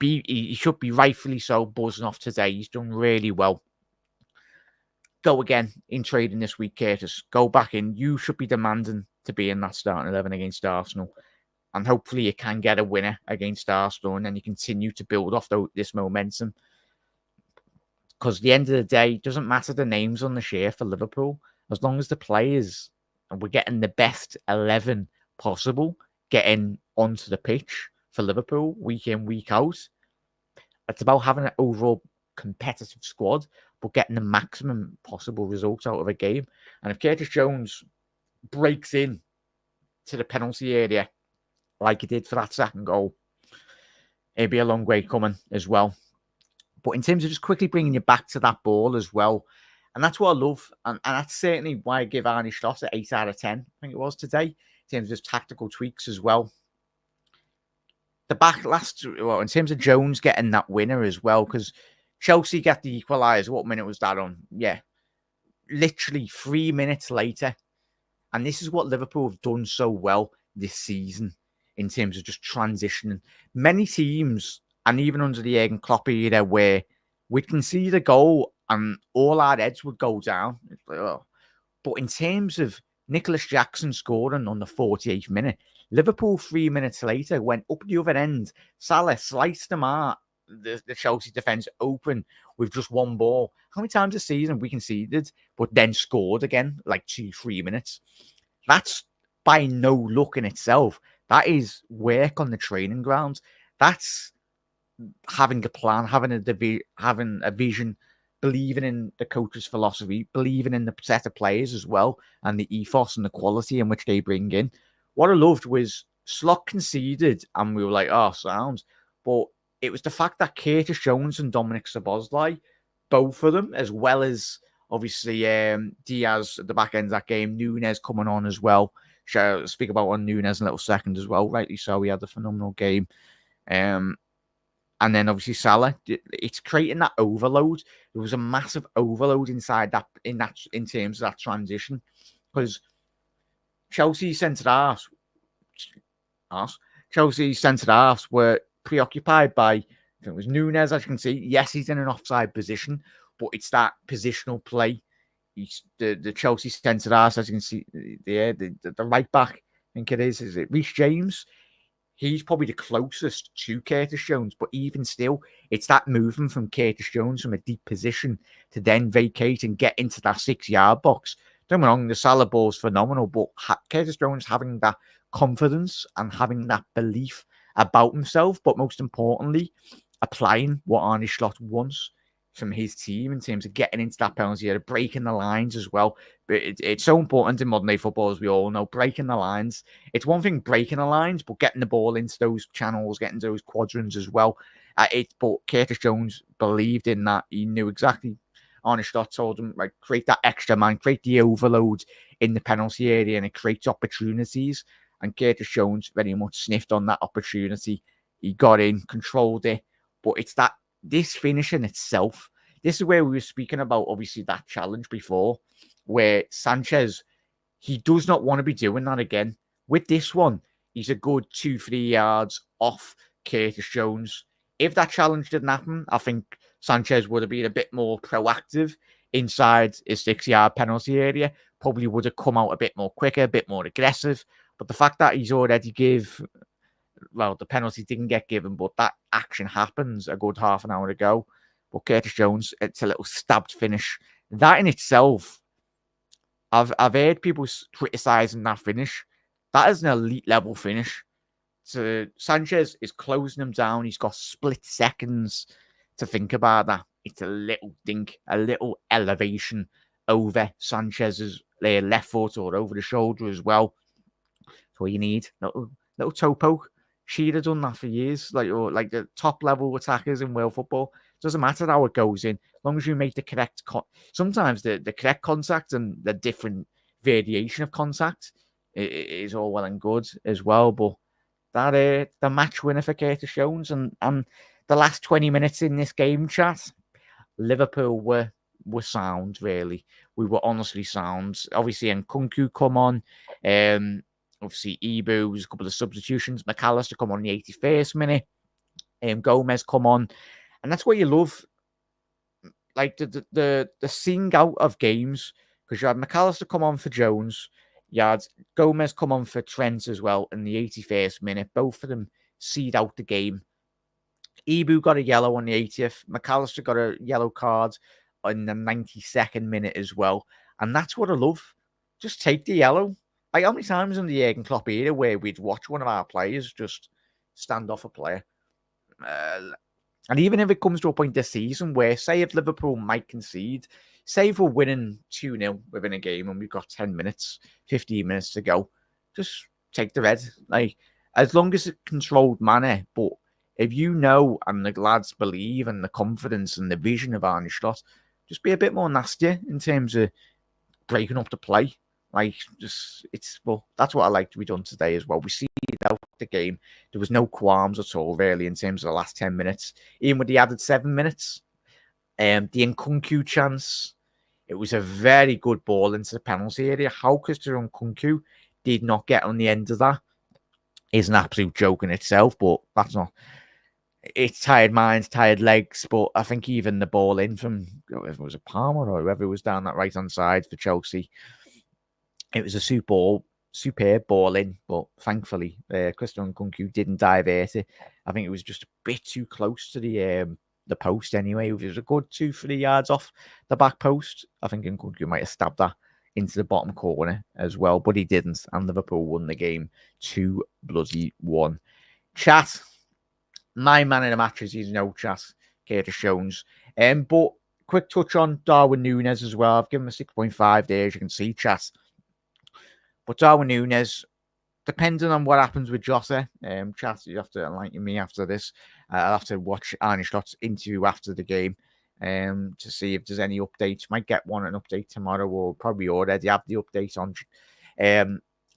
Speaker 1: He should be rightfully so buzzing off today. He's done really well. Go again in trading this week, Curtis. Go back in. You should be demanding to be in that starting 11 against Arsenal. And hopefully you can get a winner against Arsenal and then you continue to build off this momentum. Because at the end of the day, it doesn't matter the names on the shirt for Liverpool. As long as the players, and we're getting the best 11 possible, getting onto the pitch for Liverpool week in, week out. It's about having an overall competitive squad, but getting the maximum possible result out of a game. And if Curtis Jones breaks in to the penalty area like he did for that second goal, it'd be a long way coming as well. But in terms of just quickly bringing you back to that ball as well, and that's what I love, and that's certainly why I give Arne Slot an 8 out of 10, I think it was today, in terms of tactical tweaks as well. The in terms of Jones getting that winner as well, because Chelsea get the equaliser. What minute was that on? Yeah, literally 3 minutes later. And this is what Liverpool have done so well this season in terms of just transitioning. Many teams, and even under the Jurgen Klopp era, where we'd concede a goal and all our heads would go down. It's like, oh. But in terms of Nicholas Jackson scoring on the 48th minute, Liverpool 3 minutes later went up the other end. Salah sliced them out, the Chelsea defence open with just one ball. How many times this season we conceded, but then scored again, like 2-3 minutes? That's by no luck in itself. That is work on the training grounds. That's having a plan, having a vision, believing in the coach's philosophy, believing in the set of players as well, and the ethos and the quality in which they bring in. What I loved was Slot conceded, and we were like, oh, sounds. But it was the fact that Curtis Jones and Dominic Szoboszlai, both of them, as well as obviously Diaz at the back end of that game, Nunes coming on as well. Shall speak about on Nunes in a little second as well. Rightly so, he had a phenomenal game. And then obviously Salah, it's creating that overload. There was a massive overload inside that in terms of that transition, because Chelsea's centre halves were preoccupied by, I think it was Nunes, as you can see. Yes, he's in an offside position, but it's that positional play. The Chelsea centre halves, as you can see, the right back, I think it is it Reece James? He's probably the closest to Curtis Jones, but even still, it's that movement from Curtis Jones from a deep position to then vacate and get into that 6-yard box. Don't get me wrong, the Salah ball's phenomenal, but Curtis Jones having that confidence and having that belief about himself, but most importantly, applying what Arne Slot wants from his team in terms of getting into that penalty area, breaking the lines as well. But it's so important in modern day football, as we all know, breaking the lines. It's one thing breaking the lines, but getting the ball into those channels, getting those quadrants as well. But Curtis Jones believed in that. He knew exactly. Arne Slot told him, like, create that extra man, create the overload in the penalty area, and it creates opportunities. And Curtis Jones very much sniffed on that opportunity. He got in, controlled it. But it's that this finish in itself. This is where we were speaking about, obviously, that challenge before, where Sanchez, he does not want to be doing that again. With this one, he's a good 2-3 yards off Curtis Jones. If that challenge didn't happen, I think Sanchez would have been a bit more proactive inside his 6-yard penalty area. Probably would have come out a bit more quicker, a bit more aggressive. But the fact that he's already the penalty didn't get given, but that action happens a good half an hour ago. But Curtis Jones, it's a little stabbed finish. That in itself, I've heard people criticising that finish. That is an elite level finish. So Sanchez is closing him down. He's got split seconds to think about that. It's a little dink, a little elevation over Sanchez's left foot or over the shoulder as well. That's all you need. Little toe poke. She'd have done that for years. Like the top level attackers in world football. Doesn't matter how it goes in, as long as you make the correct. Sometimes the correct contact and the different variation of contact is all well and good as well. But that the match winner for Curtis Jones and the last 20 minutes in this game, chat, Liverpool were sound, really. We were honestly sound. Obviously, Nkunku come on. Obviously, Ibu was a couple of substitutions. McAllister come on in the 81st minute. Gomez come on. And that's what you love. Like the seeing out of games. Because you had McAllister come on for Jones. You had Gomez come on for Trent as well in the 81st minute. Both of them seed out the game. Ibu got a yellow on the 80th. McAllister got a yellow card in the 92nd minute as well. And that's what I love. Just take the yellow. Like, how many times in the Jurgen Klopp era where we'd watch one of our players just stand off a player? And even if it comes to a point this season where, say, if Liverpool might concede, say if we're winning 2-0 within a game and we've got 10 minutes, 15 minutes to go, just take the red. Like, as long as it's controlled manner, but if you know and the lads believe and the confidence and the vision of Arne Slot, just be a bit more nastier in terms of breaking up the play. Like, that's what I like to be done today as well. We see it out the game. There was no qualms at all, really, in terms of the last 10 minutes. Even with the added 7 minutes. The Nkunku chance, it was a very good ball into the penalty area. How Christopher Nkunku did not get on the end of that is an absolute joke in itself, but that's not. It's tired minds, tired legs, but I think even the ball in from, if it was a Palmer or whoever was down that right-hand side for Chelsea, it was a superb ball in, but thankfully, Christian Nkunku didn't divert it. I think it was just a bit too close to the post anyway. It was a good 2-3 yards off the back post. I think Nkunku might have stabbed that into the bottom corner as well, but he didn't, and Liverpool won the game 2-1. Chat, my man in the match is no chat, Curtis Jones. But quick touch on Darwin Núñez as well. I've given him a 6.5 there, as you can see, chat. But Darwin Núñez, depending on what happens with Jota, chat, you have to enlighten me after this. I'll have to watch Arne Slot's interview after the game to see if there's any updates. Might get an update tomorrow, or probably already have the update on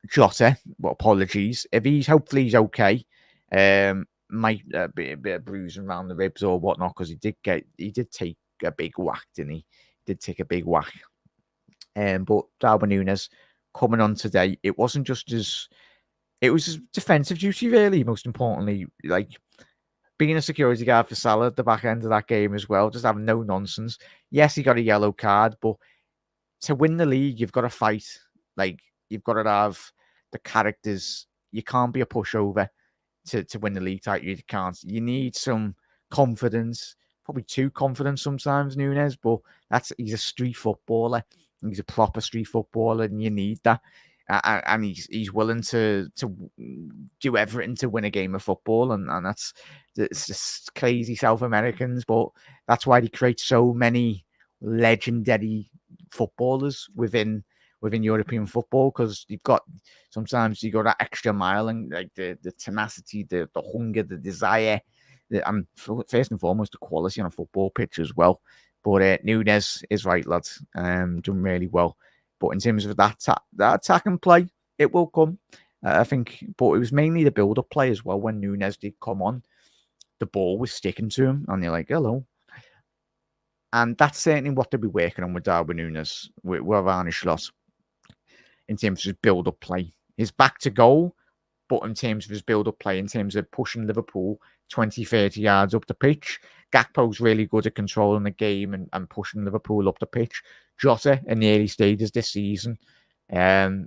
Speaker 1: Jota. Well, apologies. If hopefully he's okay. Might be a bit of bruising around the ribs or whatnot, because he did take a big whack, didn't he? Did take a big whack. But Darwin Núñez coming on today, it was his defensive duty, really, most importantly, like being a security guard for Salah at the back end of that game as well, just having no nonsense. Yes, he got a yellow card, but to win the league, you've got to fight. Like, you've got to have the characters. You can't be a pushover to win the league title. You can't. You need some confidence, probably too confident sometimes, Núñez, but he's a street footballer. He's a proper street footballer, and you need that. and he's willing to do everything to win a game of football, and that's it's just crazy South Americans, but that's why they create so many legendary footballers within European football, because sometimes you got that extra mile and like the tenacity, the hunger, the desire, and first and foremost the quality on a football pitch as well. But Nunes is right, lads. Done really well. But in terms of that attack and play, it will come. I think, but it was mainly the build-up play as well. When Nunes did come on, the ball was sticking to him, and you're like, hello. And that's certainly what they'll be working on with Darwin Nunes, with Arne Slot, in terms of his build-up play. He's back to goal, but in terms of his build-up play, in terms of pushing Liverpool 20, 30 yards up the pitch, Gakpo's really good at controlling the game and pushing Liverpool up the pitch. Jota, in the early stages this season,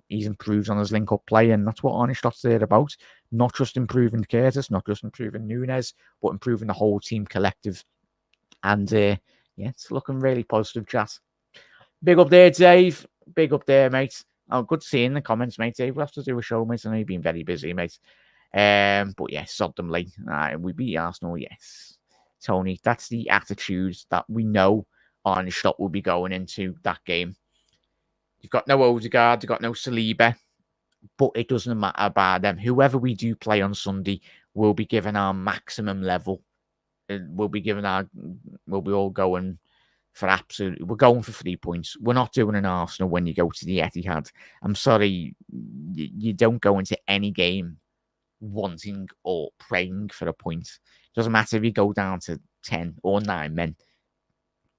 Speaker 1: he's improved on his link-up play, and that's what Arne Slot's there about. Not just improving Curtis, not just improving Nunes, but improving the whole team collective. And yeah, it's looking really positive, chat. Big up there, Dave. Big up there, mate. Oh, good to see you in the comments, mate. Dave, we'll have to do a show, mate. I know you've been very busy, mate. But yeah, sodomly. We beat Arsenal, yes. Tony, that's the attitude that we know Arne Slot will be going into that game. You've got no Odegaard, you've got no Saliba, but it doesn't matter about them. Whoever we do play on Sunday will be given our maximum level. We'll be all going for we're going for 3 points. We're not doing an Arsenal when you go to the Etihad. I'm sorry, you don't go into any game wanting or praying for a point. Doesn't matter if you go down to 10 or 9 men.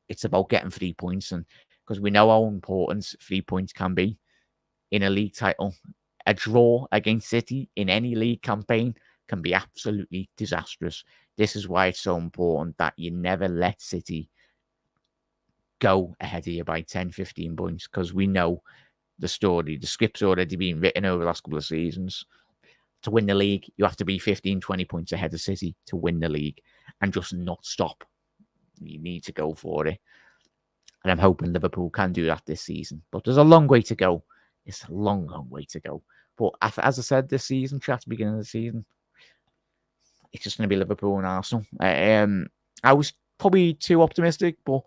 Speaker 1: It's about getting 3 points, and because we know how important 3 points can be in a league title. A draw against City in any league campaign can be absolutely disastrous. This is why it's so important that you never let City go ahead of you by 10, 15 points, because we know the story. The script's already been written over the last couple of seasons. To win the league, you have to be 15, 20 points ahead of City to win the league and just not stop. You need to go for it. And I'm hoping Liverpool can do that this season. But there's a long way to go. It's a long, long way to go. But as I said, this season, chat, beginning of the season, it's just going to be Liverpool and Arsenal. I was probably too optimistic, but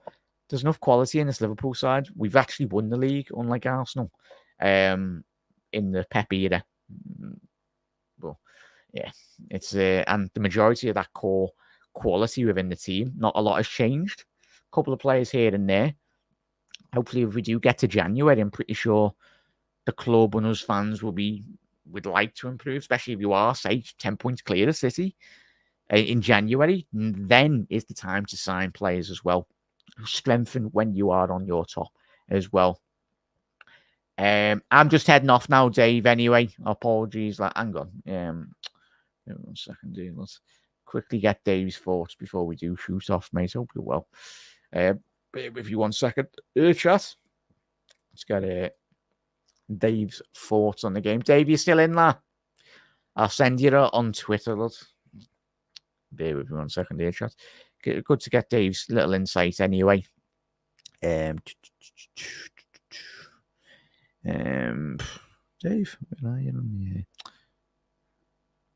Speaker 1: there's enough quality in this Liverpool side. We've actually won the league, unlike Arsenal, in the Pep era. But yeah, it's and the majority of that core quality within the team, not a lot has changed. A couple of players here and there. Hopefully, if we do get to January, I'm pretty sure the club and us fans would like to improve, especially if you are, say, 10 points clear of City in January. Then is the time to sign players as well. Strengthen when you are on your top as well. I'm just heading off now, Dave, anyway. Apologies. Hang on. 1 second, dude. Let's quickly get Dave's thoughts before we do shoot off, mate. Hope you're well. Bear with you 1 second. Chat. Let's get Dave's thoughts on the game. Dave, you still in there? I'll send you on Twitter. Bear with me 1 second here, chat. Good to get Dave's little insight anyway. Dave, where are you?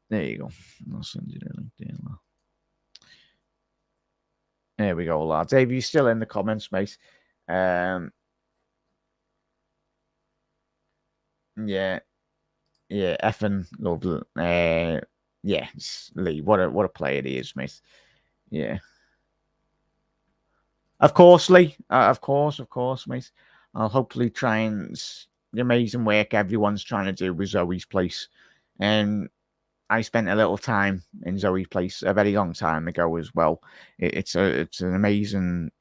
Speaker 1: There you go. I'll send you the link there. There we go, lad. Dave, you still in the comments, mate? Yeah, effing lovely. Yeah, Lee, what a player he is, mate. Yeah. Of course, Lee. Of course, mate. I'll hopefully try and the amazing work everyone's trying to do with Zoe's Place. And I spent a little time in Zoe's Place a very long time ago as well. It's an amazing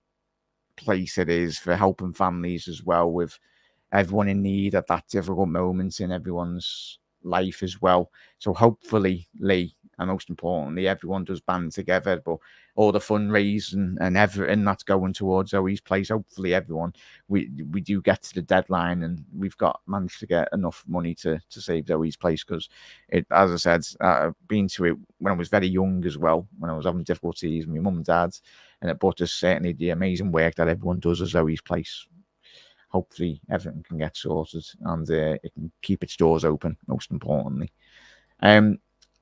Speaker 1: place it is for helping families as well, with everyone in need at that difficult moment in everyone's life as well. So hopefully, Lee, and most importantly, everyone does band together. But all the fundraising and everything that's going towards Zoe's Place, hopefully everyone, we do get to the deadline and we've managed to get enough money to save Zoe's Place, because it, as I said, I've been to it when I was very young as well, when I was having difficulties with my mum and dad, and it brought us certainly the amazing work that everyone does at Zoe's Place. hopefully everything can get sorted and it can keep its doors open, most importantly.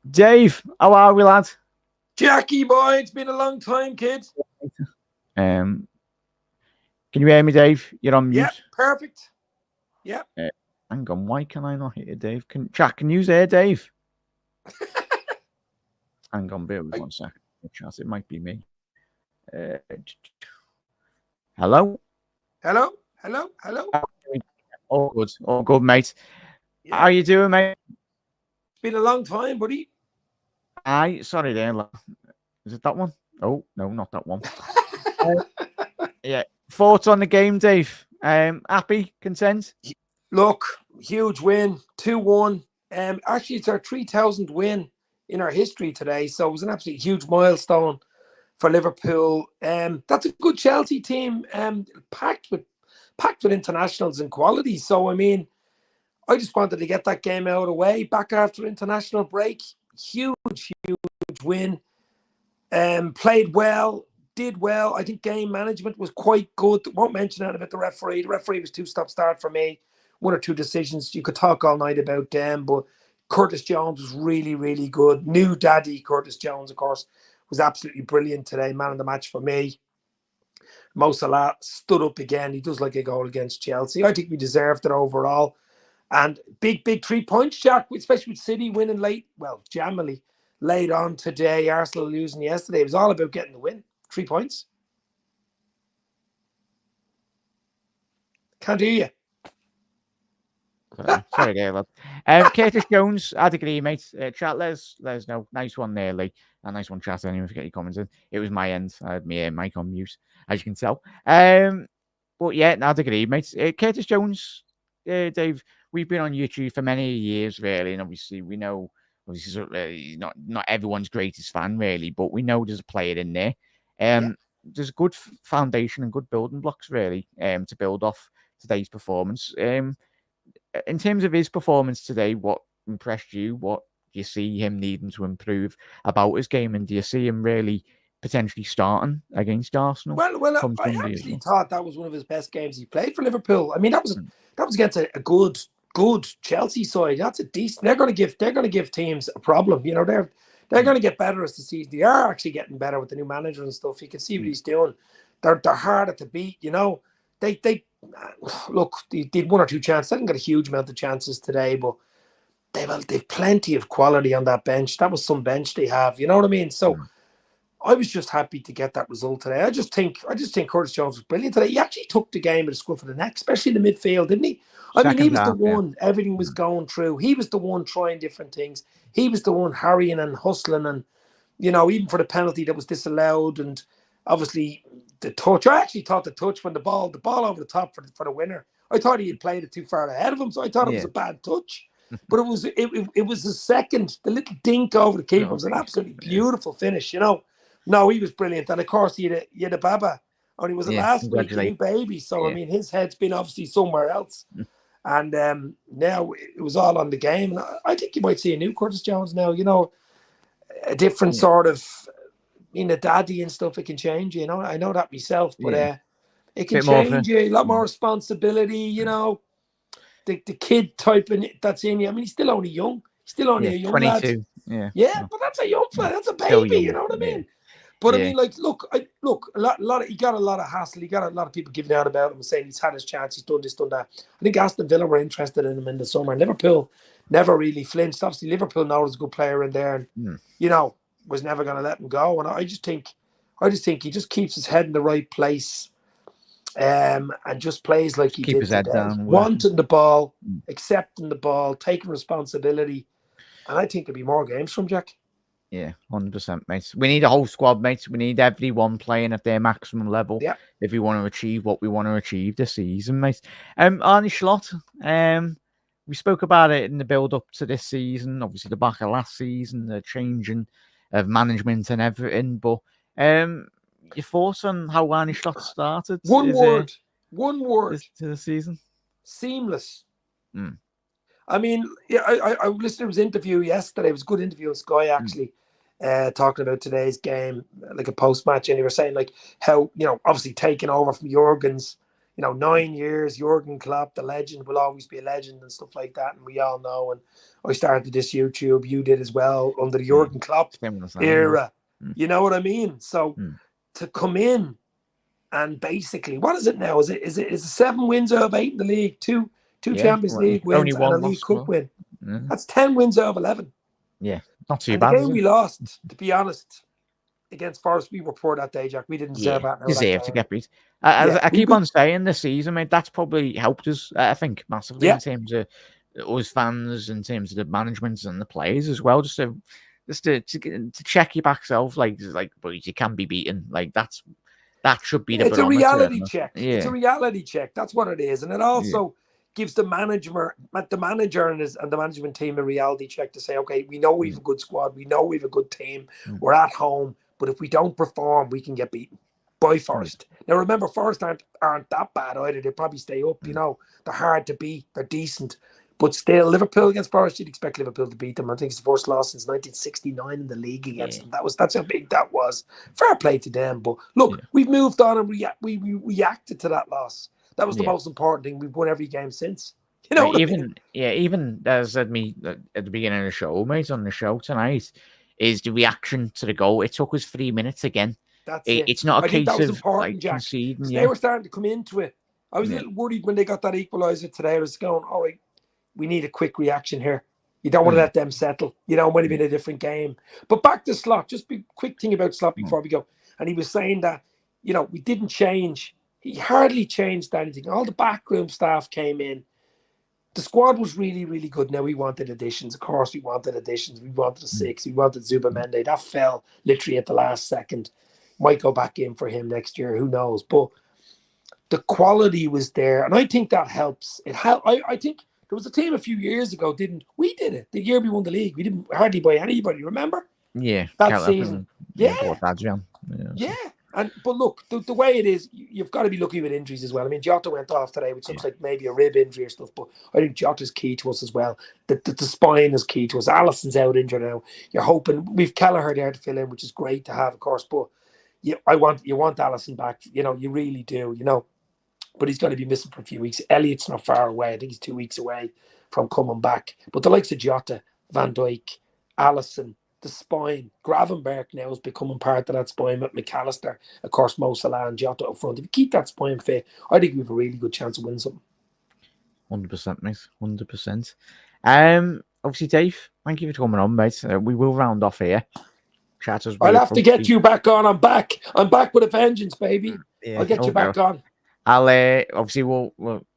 Speaker 1: Dave, how are we, lad?
Speaker 2: Jackie boy, it's been a long time, kid.
Speaker 1: Can you hear me, Dave? You're on mute.
Speaker 2: Yeah, perfect. Yeah.
Speaker 1: Hang on, why can I not hear Dave? Jack, can you hear Dave? Hang on, bear with me 1 second. It might be me. Hello?
Speaker 2: Hello? Hello? Hello?
Speaker 1: All good, mate. Yeah. How you doing, mate?
Speaker 2: It's been a long time, buddy.
Speaker 1: Aye, sorry there. Is it that one? Oh, no, not that one. Yeah. Thoughts on the game, Dave? Happy? Content?
Speaker 2: Look, huge win. 2-1. Actually, it's our 3,000th win in our history today. So it was an absolutely huge milestone for Liverpool. That's a good Chelsea team, packed with internationals and quality. So, I mean, I just wanted to get that game out of the way. Back after international break. Huge win. Played well, did well. I think game management was quite good. Won't mention that about the referee. The referee was 2-stop-start for me. 1 or 2 decisions. You could talk all night about them, but Curtis Jones was really, really good. New daddy Curtis Jones, of course, was absolutely brilliant today. Man of the match for me. Mo Salah stood up again. He does like a goal against Chelsea. I think we deserved it overall. And big 3 points, Jack, especially with City winning late. Well, jammily late on today. Arsenal losing yesterday. It was all about getting the win. 3 points. Can't hear you.
Speaker 1: Sorry there, lad. Curtis Jones, I'd agree, mate. Chat, let us know. Nice one there, Lee. A nice one, chat. Anyway, get your comments in. It was my end. I had my mic on mute, as you can tell. But yeah, I'd agree, mate. Curtis Jones, Dave, we've been on YouTube for many years, really, and obviously we know, not everyone's greatest fan, really, but we know there's a player in there. There's a good foundation and good building blocks, really, to build off today's performance. In terms of his performance today, what impressed you? What do you see him needing to improve about his game? And do you see him really potentially starting against Arsenal?
Speaker 2: Well, I actually thought that was one of his best games he played for Liverpool. I mean, that was against a good Chelsea side. That's a decent. They're going to give teams a problem. You know, they're going to get better as the season. They are actually getting better with the new manager and stuff. You can see what he's doing. They're harder to beat. You know, they look. They did 1 or 2 chances. They didn't get a huge amount of chances today, but they've plenty of quality on that bench. That was some bench they have. You know what I mean? So. I was just happy to get that result today. I just think Curtis Jones was brilliant today. He actually took the game at the scruff of the neck, especially in the midfield, didn't he? I mean, he was the one. Everything was going through. He was the one trying different things. He was the one harrying and hustling, and even for the penalty that was disallowed, and obviously the touch. I actually thought the touch when the ball over the top for the winner. I thought he had played it too far ahead of him, so I thought it was a bad touch. But it was the second, the little dink over the keeper was an absolutely beautiful finish. No, he was brilliant. And of course, he had a Baba. Only was it last week, a new baby. So, I mean, his head's been obviously somewhere else. And now it was all on the game. And I think you might see a new Curtis Jones now, a different sort of, being a daddy and stuff. It can change, I know that myself, but it can change you. A lot more responsibility, the kid type that's in you. I mean, he's still only young. He's still only a young
Speaker 1: 22.
Speaker 2: lad. Yeah, but that's a young fella. That's a baby, you know what I mean? But I mean, look, a lot. He got a lot of hassle. He got a lot of people giving out about him, saying he's had his chance. He's done this, done that. I think Aston Villa were interested in him in the summer. Liverpool never really flinched. Obviously, Liverpool now is a good player in there, and was never going to let him go. And I just think he just keeps his head in the right place, and just plays like he did today, wanting the ball, accepting the ball, taking responsibility. And I think there'll be more games from Jack.
Speaker 1: Yeah, 100%, mate. We need a whole squad, mate. We need everyone playing at their maximum level if we want to achieve what we want to achieve this season, mate. Arne Slot, we spoke about it in the build-up to this season, obviously the back of last season, the changing of management and everything, but your thoughts on how Arne Slot started?
Speaker 2: One word
Speaker 1: to the season?
Speaker 2: Seamless. I mean, I listened to his interview yesterday. It was a good interview on Sky, actually, talking about today's game, like a post-match. And he was saying, like, how, obviously taking over from Jurgen's, 9 years, Jurgen Klopp, the legend, will always be a legend and stuff like that. And we all know. And I started this YouTube. You did as well under the Jurgen Klopp era. You know what I mean? So to come in and basically, what is it now? Is it 7 wins out of 8 in the league, two Champions League wins and a League Cup win? That's 10 wins out of 11.
Speaker 1: Yeah, not too
Speaker 2: and
Speaker 1: bad.
Speaker 2: The game we lost, to be honest, against Forest, we were poor that day, Jack. We didn't deserve that.
Speaker 1: Deserve to get beat. I keep on saying this season, mate, that's probably helped us, I think, massively in terms of us fans, in terms of the management and the players as well. Just to check your back self, like, boys, you can be beaten. Like that should be the.
Speaker 2: It's a reality check. Yeah. It's a reality check. That's what it is, and it also gives the manager and the management team a reality check to say, okay, we know we have a good squad, we know we have a good team, we're at home, but if we don't perform, we can get beaten by Forest. Now remember, Forest aren't that bad either. They probably stay up. They're hard to beat. They're decent, but still, Liverpool against Forest, you'd expect Liverpool to beat them. I think it's the first loss since 1969 in the league against them. That's how big that was. Fair play to them, but look, we've moved on and we reacted to that loss. That was the most important thing. We've won every game since. You know,
Speaker 1: even as said me at the beginning of the show, mate, on the show tonight, is the reaction to the goal. It took us 3 minutes again.
Speaker 2: That's it.
Speaker 1: It's not a case of
Speaker 2: important, Jack,
Speaker 1: conceding.
Speaker 2: They were starting to come into it. I was a little worried when they got that equaliser today. I was going, all right, we need a quick reaction here. You don't want to let them settle. It might have been a different game. But back to Slot, just a quick thing about Slot before we go. And he was saying that, we didn't change. He hardly changed anything. All the backroom staff came in. The squad was really, really good. Now we wanted additions. Of course, we wanted additions. We wanted a 6. We wanted Zubamende. That fell literally at the last second. Might go back in for him next year. Who knows? But the quality was there. And I think that helps. I think there was a team a few years ago, we did it. The year we won the league. We didn't hardly buy anybody, remember?
Speaker 1: Yeah.
Speaker 2: That season. Yeah. But look, the way it is, you've got to be lucky with injuries as well. I mean, Jota went off today, which looks like maybe a rib injury or stuff, but I think Jota's key to us as well. The spine is key to us. Alisson's out injured now. You're hoping we've Kelleher there to fill in, which is great to have, of course. But you want Alisson back. You really do. But he's going to be missing for a few weeks. Elliott's not far away. I think he's 2 weeks away from coming back. But the likes of Jota, Van Dijk, Alisson, the spine, Gravenberch now is becoming part of that spine with McAllister, of course, Mo Salah and Jota up front. If you keep that spine fit, I think we have a really good chance of winning something.
Speaker 1: 100%, mate. 100%. Obviously, Dave, thank you for coming on, mate. We will round off here.
Speaker 2: I'll have to get you back on. I'm back. I'm back with a vengeance, baby. Yeah, I'll get you back on.
Speaker 1: I'll obviously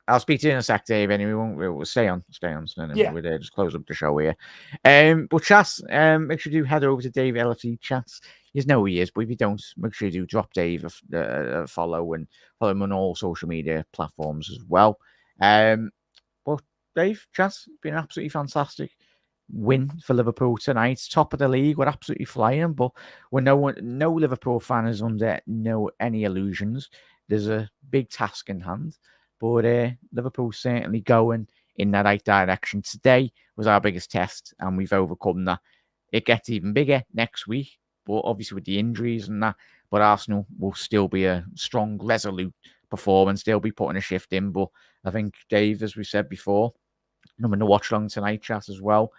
Speaker 1: I'll speak to you in a sec, Dave. Anyway, we'll stay on. So we'll just close up the show here. But chats, make sure you head over to Dave LFC chats. You know who he is, but if you don't, make sure you do drop Dave a follow and follow him on all social media platforms as well. But Dave, chats, been absolutely fantastic win for Liverpool tonight. Top of the league, we're absolutely flying, but we're no Liverpool fan is under any illusions. There's a big task in hand, but Liverpool certainly going in the right direction. Today was our biggest test, and we've overcome that. It gets even bigger next week, but obviously with the injuries and that, but Arsenal will still be a strong, resolute performance. They'll be putting a shift in, but I think, Dave, as we said before, I'm going to watch along tonight, chat as well.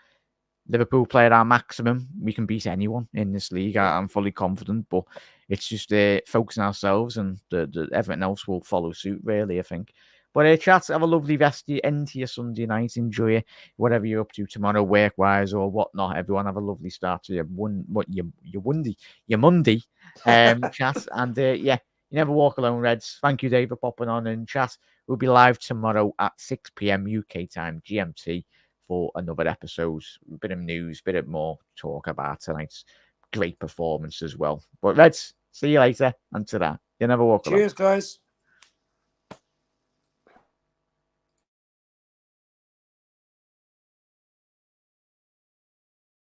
Speaker 1: Liverpool play at our maximum. We can beat anyone in this league. I'm fully confident, but it's just focusing ourselves, and everything else will follow suit, really, I think. But chat, have a lovely end to your Sunday night. Enjoy it, whatever you're up to tomorrow, work-wise or whatnot. Everyone have a lovely start to your Monday, chat. And you never walk alone, Reds. Thank you, Dave, for popping on. And chat, we'll be live tomorrow at 6 p.m. UK time, GMT, for another episode. A bit of news, a bit of more talk about tonight's great performance as well. But Reds, see you later. And to that, you never walk alone.
Speaker 2: Cheers, guys.